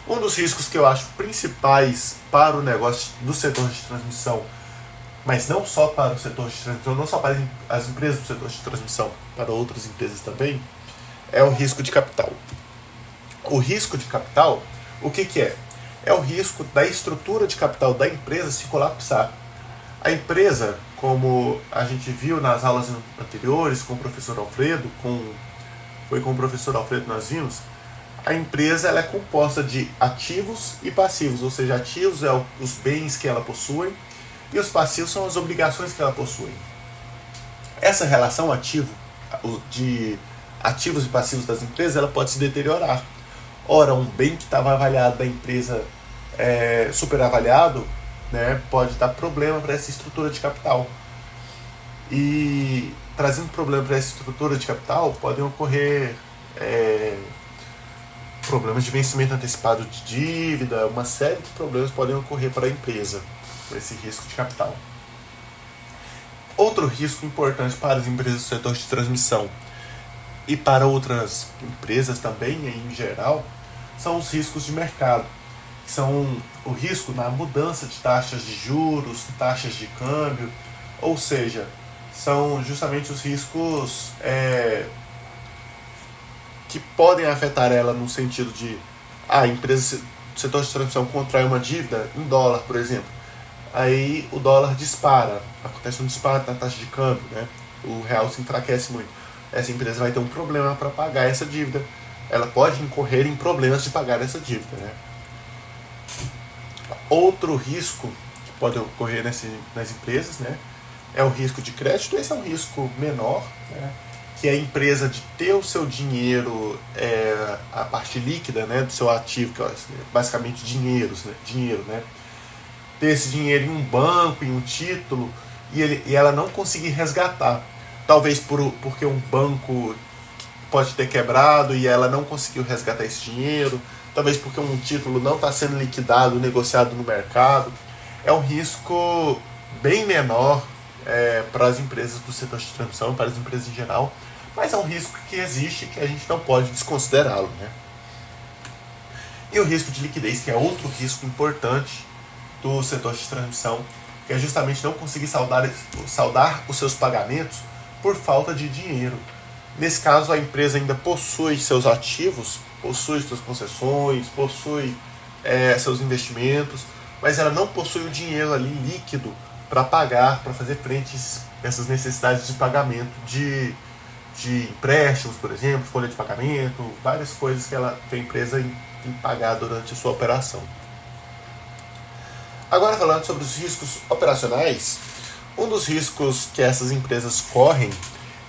A: Um dos riscos que eu acho principais para o negócio do setor de transmissão, mas não só para o setor de transmissão, não só para as empresas do setor de transmissão, para outras empresas também, é o risco de capital. O risco de capital, o que é? É o risco da estrutura de capital da empresa se colapsar. A empresa, como a gente viu nas aulas anteriores com o professor Alfredo, foi com o professor Alfredo que nós vimos, a empresa ela é composta de ativos e passivos, ou seja, ativos é os bens que ela possui e os passivos são as obrigações que ela possui. Essa relação de ativos e passivos das empresas, ela pode se deteriorar. Ora, um bem que estava avaliado da empresa superavaliado, né, pode dar problema para essa estrutura de capital. E trazendo problema para essa estrutura de capital, podem ocorrer problemas de vencimento antecipado de dívida, uma série de problemas podem ocorrer para a empresa, por esse risco de capital. Outro risco importante para as empresas do setor de transmissão e para outras empresas também, em geral, são os riscos de mercado, que são o risco na mudança de taxas de juros, taxas de câmbio, ou seja, são justamente os riscos que podem afetar ela no sentido de a empresa do setor de transmissão contrai uma dívida em dólar, por exemplo, aí o dólar dispara, acontece um disparo na taxa de câmbio, né? O real se enfraquece muito. Essa empresa vai ter um problema para pagar essa dívida, ela pode incorrer em problemas de pagar essa dívida, né? Outro risco que pode ocorrer nas empresas, né, é o risco de crédito. Esse é um risco menor, né, que é a empresa de ter o seu dinheiro, a parte líquida, né, do seu ativo, que é basicamente dinheiro, né, ter esse dinheiro em um banco, em um título, e ela não conseguir resgatar. Talvez porque um banco pode ter quebrado e ela não conseguiu resgatar esse dinheiro, talvez porque um título não está sendo liquidado, negociado no mercado. É um risco bem menor para as empresas do setor de transmissão, para as empresas em geral, mas é um risco que existe e que a gente não pode desconsiderá-lo, né? E o risco de liquidez, que é outro risco importante do setor de transmissão, que é justamente não conseguir saldar os seus pagamentos por falta de dinheiro. Nesse caso, a empresa ainda possui seus ativos, possui suas concessões, possui seus investimentos, mas ela não possui o dinheiro ali líquido para pagar, para fazer frente a essas necessidades de pagamento de empréstimos, por exemplo, folha de pagamento, várias coisas que a empresa tem que pagar durante a sua operação. Agora, falando sobre os riscos operacionais, um dos riscos que essas empresas correm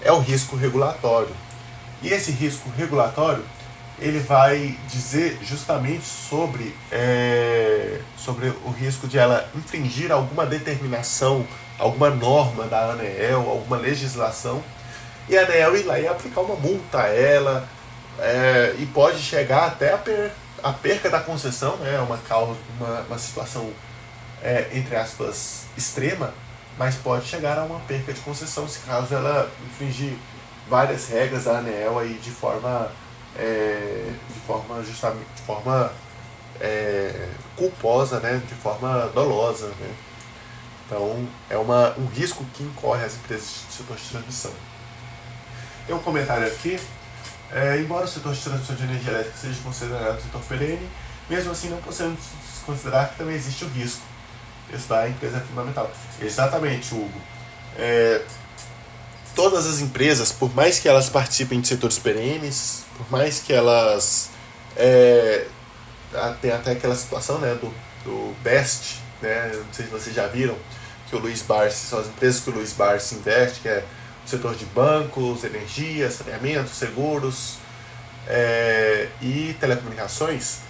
A: é o risco regulatório. E esse risco regulatório, ele vai dizer justamente sobre o risco de ela infringir alguma determinação, alguma norma da ANEEL, alguma legislação, e a ANEEL ir lá e aplicar uma multa a ela, e pode chegar até a perca da concessão, né? Uma situação, entre aspas, extrema, mas pode chegar a uma perca de concessão se caso ela infringir várias regras da ANEEL aí de forma culposa, né? De forma dolosa, né? Então é um risco que incorre as empresas do setor de transmissão. Tem um comentário aqui. Embora o setor de transmissão de energia elétrica seja considerado setor perene, mesmo assim não podemos considerar que também existe o risco. Isso da empresa é fundamental. Exatamente, Hugo. Todas as empresas, por mais que elas participem de setores perenes, por mais que elas tem até aquela situação, né, do BEST, né, não sei se vocês já viram, que o Luiz Barsi, são as empresas que o Luiz Barsi investe, que é o setor de bancos, energia, saneamento, seguros e telecomunicações.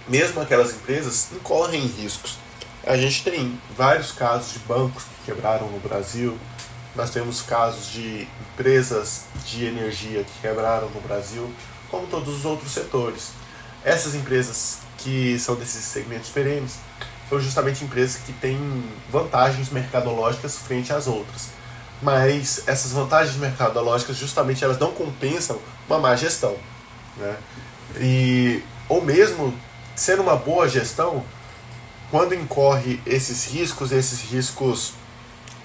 A: Mesmo aquelas empresas incorrem em riscos. A gente tem vários casos de bancos que quebraram no Brasil, nós temos casos de empresas de energia que quebraram no Brasil, como todos os outros setores. Essas empresas que são desses segmentos perenes são justamente empresas que têm vantagens mercadológicas frente às outras. Mas essas vantagens mercadológicas justamente elas não compensam uma má gestão, né? Ou mesmo sendo uma boa gestão, quando incorre esses riscos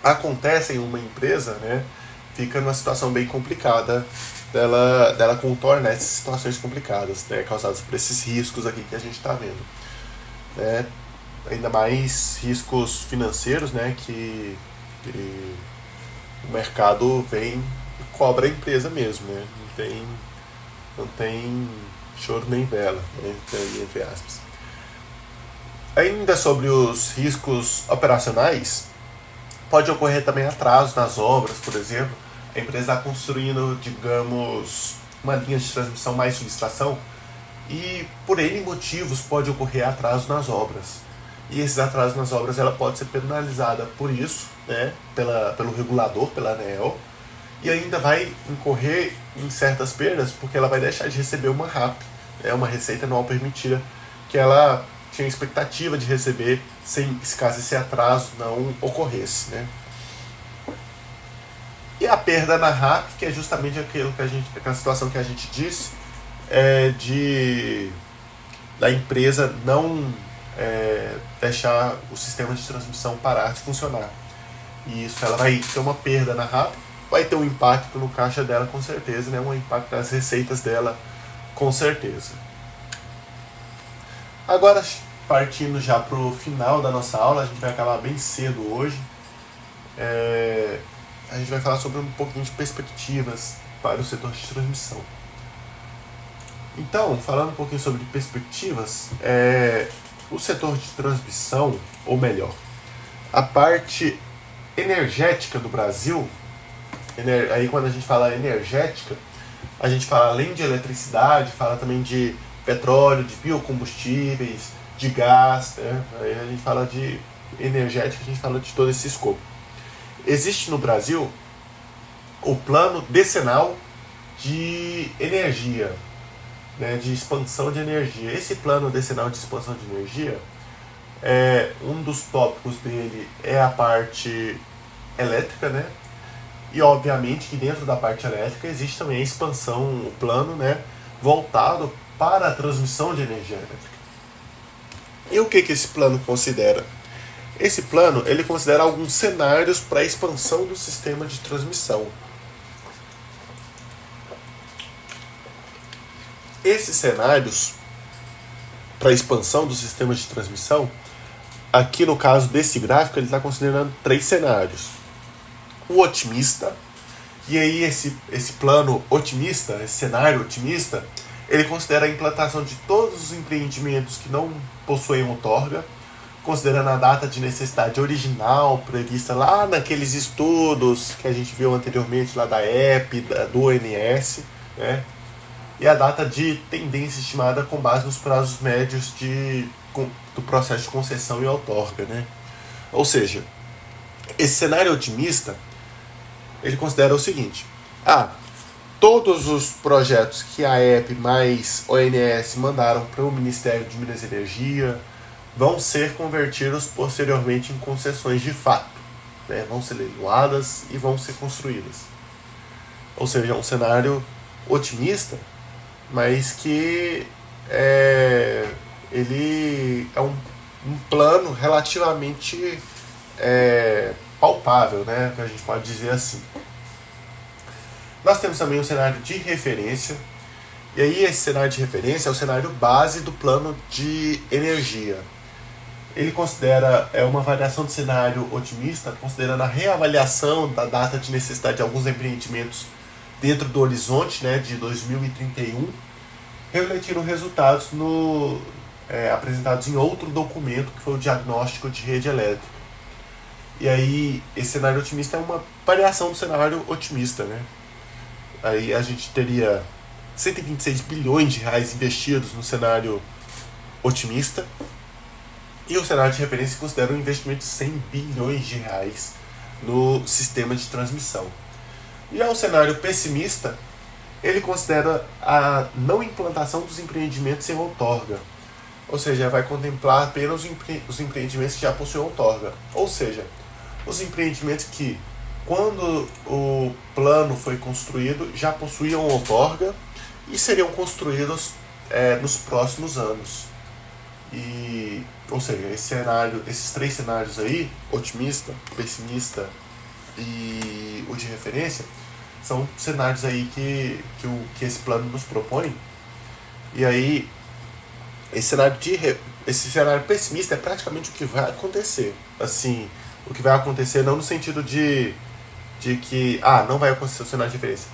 A: acontecem em uma empresa, né, fica numa situação bem complicada dela contornar essas situações complicadas, né, causadas por esses riscos aqui que a gente está vendo, né, ainda mais riscos financeiros, né, que o mercado vem e cobra a empresa mesmo, né, não tem choro nem vela, né, entre aspas. Ainda sobre os riscos operacionais, pode ocorrer também atraso nas obras, por exemplo. A empresa está construindo, digamos, uma linha de transmissão mais subestação e por N motivos pode ocorrer atraso nas obras. E esses atrasos nas obras ela pode ser penalizada por isso, né, pelo regulador, pela ANEEL, e ainda vai incorrer em certas perdas porque ela vai deixar de receber uma RAP, uma receita anual permitida, que ela tinha expectativa de receber caso esse atraso não ocorresse, né? E a perda na RAP, que é justamente aquela situação que a gente disse, da empresa não deixar o sistema de transmissão parar de funcionar. E isso ela vai ter uma perda na RAP, vai ter um impacto no caixa dela com certeza, né? Um impacto nas receitas dela com certeza. Agora, partindo já para o final da nossa aula, a gente vai acabar bem cedo hoje. A gente vai falar sobre um pouquinho de perspectivas para o setor de transmissão. Então, falando um pouquinho sobre perspectivas, o setor de transmissão, ou melhor, a parte energética do Brasil, aí quando a gente fala energética, a gente fala além de eletricidade, fala também de petróleo, de biocombustíveis, de gás, né? Aí a gente fala de energética, a gente fala de todo esse escopo. Existe no Brasil o plano decenal de energia, né, de expansão de energia. Esse plano decenal de expansão de energia, um dos tópicos dele é a parte elétrica, né? E obviamente que dentro da parte elétrica existe também a expansão, o plano, né, voltado para a transmissão de energia elétrica. E o que esse plano considera? Esse plano ele considera alguns cenários para a expansão do sistema de transmissão. Esses cenários para a expansão do sistema de transmissão, aqui no caso desse gráfico, ele está considerando 3 cenários. O otimista, e aí esse plano otimista, esse cenário otimista, ele considera a implantação de todos os empreendimentos que não possuem outorga, considerando a data de necessidade original prevista lá naqueles estudos que a gente viu anteriormente lá da EP, do ONS, né? E a data de tendência estimada com base nos prazos médios do processo de concessão e outorga, né? Ou seja, esse cenário otimista, ele considera o seguinte: todos os projetos que a EP mais ONS mandaram para o Ministério de Minas e Energia vão ser convertidos posteriormente em concessões de fato, né? Vão ser leiloadas e vão ser construídas. Ou seja, é um cenário otimista, mas que ele é um plano relativamente palpável, né? Que a gente pode dizer assim. Nós temos também um cenário de referência, e aí esse cenário de referência é o cenário base do plano de energia. Ele considera uma variação do cenário otimista, considerando a reavaliação da data de necessidade de alguns empreendimentos dentro do horizonte, né, de 2031, refletindo resultados apresentados em outro documento, que foi o diagnóstico de rede elétrica. E aí, esse cenário otimista é uma variação do cenário otimista, né? Aí a gente teria 126 bilhões de reais investidos no cenário otimista, e o cenário de referência considera um investimento de 100 bilhões de reais no sistema de transmissão. Já o cenário pessimista, ele considera a não implantação dos empreendimentos sem outorga. Ou seja, vai contemplar apenas os empreendimentos que já possuem outorga. Ou seja, os empreendimentos que, quando o plano foi construído, já possuíam outorga e seriam construídos nos próximos anos. Ou seja, esses 3 cenários aí, otimista, pessimista e o de referência, são cenários aí que esse plano nos propõe. E aí, esse cenário pessimista é praticamente o que vai acontecer. Assim, o que vai acontecer não no sentido de que não vai acontecer o cenário de referência.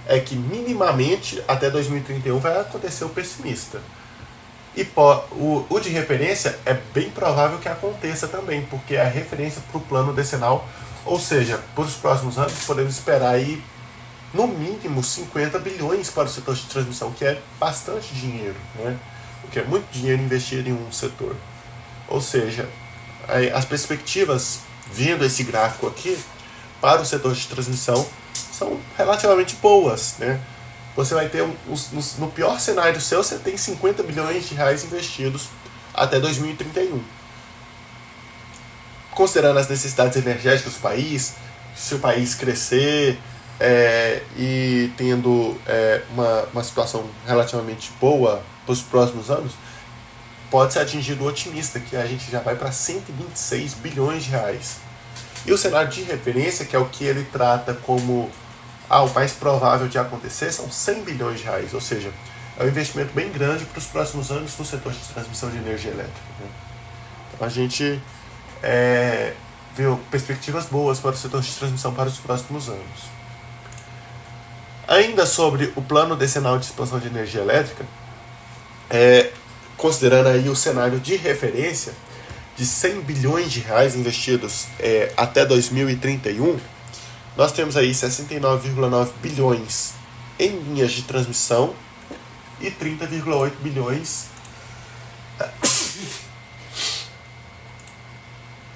A: É que minimamente até 2031 vai acontecer o pessimista. E o de referência é bem provável que aconteça também, porque é a referência para o plano decenal. Ou seja, para os próximos anos podemos esperar aí no mínimo 50 bilhões para o setor de transmissão, que é bastante dinheiro, né? O que é muito dinheiro investido em um setor. Ou seja, as perspectivas, vendo esse gráfico aqui, para o setor de transmissão são relativamente boas, né? Você vai ter, no pior cenário seu, você tem 50 bilhões de reais investidos até 2031. Considerando as necessidades energéticas do país, se o país crescer e tendo uma situação relativamente boa para os próximos anos, pode ser atingido o otimista, que a gente já vai para 126 bilhões de reais. E o cenário de referência, que é o que ele trata como o mais provável de acontecer, são 100 bilhões de reais, ou seja, é um investimento bem grande para os próximos anos no setor de transmissão de energia elétrica, né? Então a gente vê perspectivas boas para o setor de transmissão para os próximos anos. Ainda sobre o plano decenal de expansão de energia elétrica, considerando aí o cenário de referência de 100 bilhões de reais investidos até 2031, nós temos aí 69,9 bilhões em linhas de transmissão e 30,8 bilhões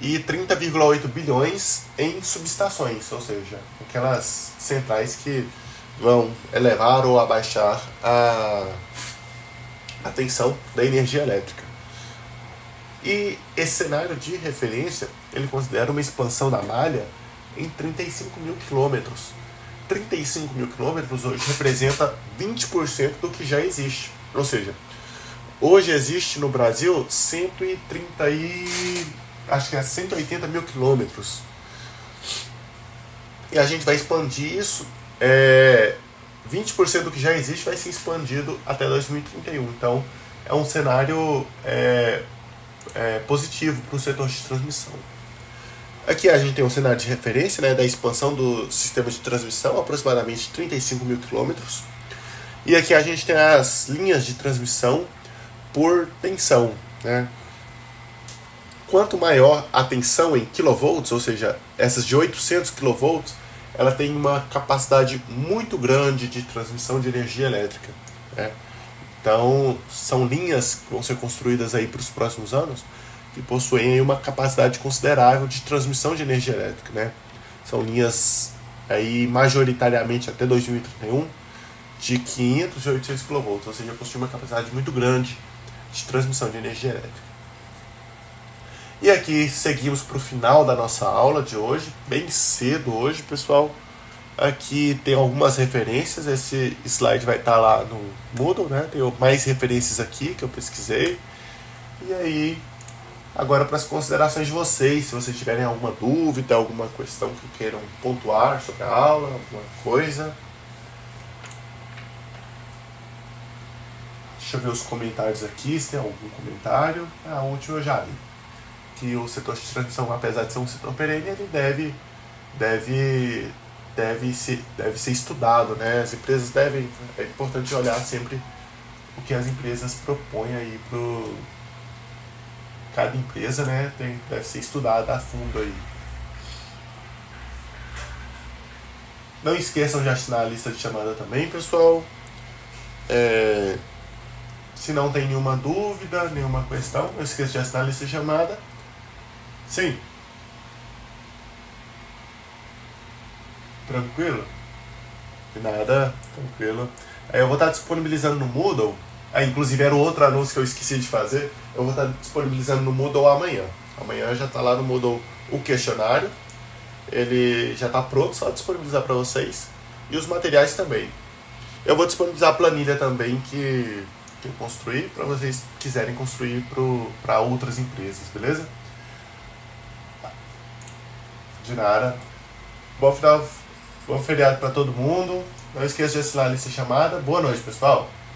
A: e 30,8 bilhões em subestações, ou seja, aquelas centrais que vão elevar ou abaixar a tensão da energia elétrica. E esse cenário de referência, ele considera uma expansão da malha em 35 mil quilômetros. 35 mil quilômetros hoje representa 20% do que já existe. Ou seja, hoje existe no Brasil 180 mil quilômetros. E a gente vai expandir isso. 20% do que já existe vai ser expandido até 2031. Então, é um cenário positivo para o setor de transmissão. Aqui a gente tem um cenário de referência, né, da expansão do sistema de transmissão, aproximadamente 35 mil quilômetros. E aqui a gente tem as linhas de transmissão por tensão, né? Quanto maior a tensão em kilovolts, ou seja, essas de 800 kilovolts, ela tem uma capacidade muito grande de transmissão de energia elétrica, né? Então, são linhas que vão ser construídas aí para os próximos anos que possuem aí uma capacidade considerável de transmissão de energia elétrica, né? São linhas aí majoritariamente até 2031 de 500 e 800 kV, ou seja, possuem uma capacidade muito grande de transmissão de energia elétrica. E aqui seguimos para o final da nossa aula de hoje, bem cedo hoje, pessoal. Aqui tem algumas referências, esse slide vai estar lá no Moodle, né? Tem mais referências aqui que eu pesquisei. E aí, agora para as considerações de vocês, se vocês tiverem alguma dúvida, alguma questão que queiram pontuar sobre a aula, alguma coisa. Deixa eu ver os comentários aqui, se tem algum comentário. A última eu já li. Que o setor de transmissão, apesar de ser um setor perene, ele deve ser estudado, né? As empresas devem, é importante olhar sempre o que as empresas propõem aí pro cada empresa, né? Deve ser estudada a fundo aí. Não esqueçam de assinar a lista de chamada também, pessoal. Se não tem nenhuma dúvida, nenhuma questão, não esqueça de assinar a lista de chamada. Sim. Tranquilo? De nada, tranquilo. Aí eu vou estar disponibilizando no Moodle. Inclusive era o outro anúncio que eu esqueci de fazer. Eu vou estar disponibilizando no Moodle amanhã. Amanhã já está lá no Moodle o questionário. Ele já está pronto, só disponibilizar para vocês. E os materiais também. Eu vou disponibilizar a planilha também que eu construí, para vocês quiserem construir para outras empresas, beleza? De nada. Bom feriado para todo mundo. Não esqueça de assinar a lista chamada. Boa noite, pessoal.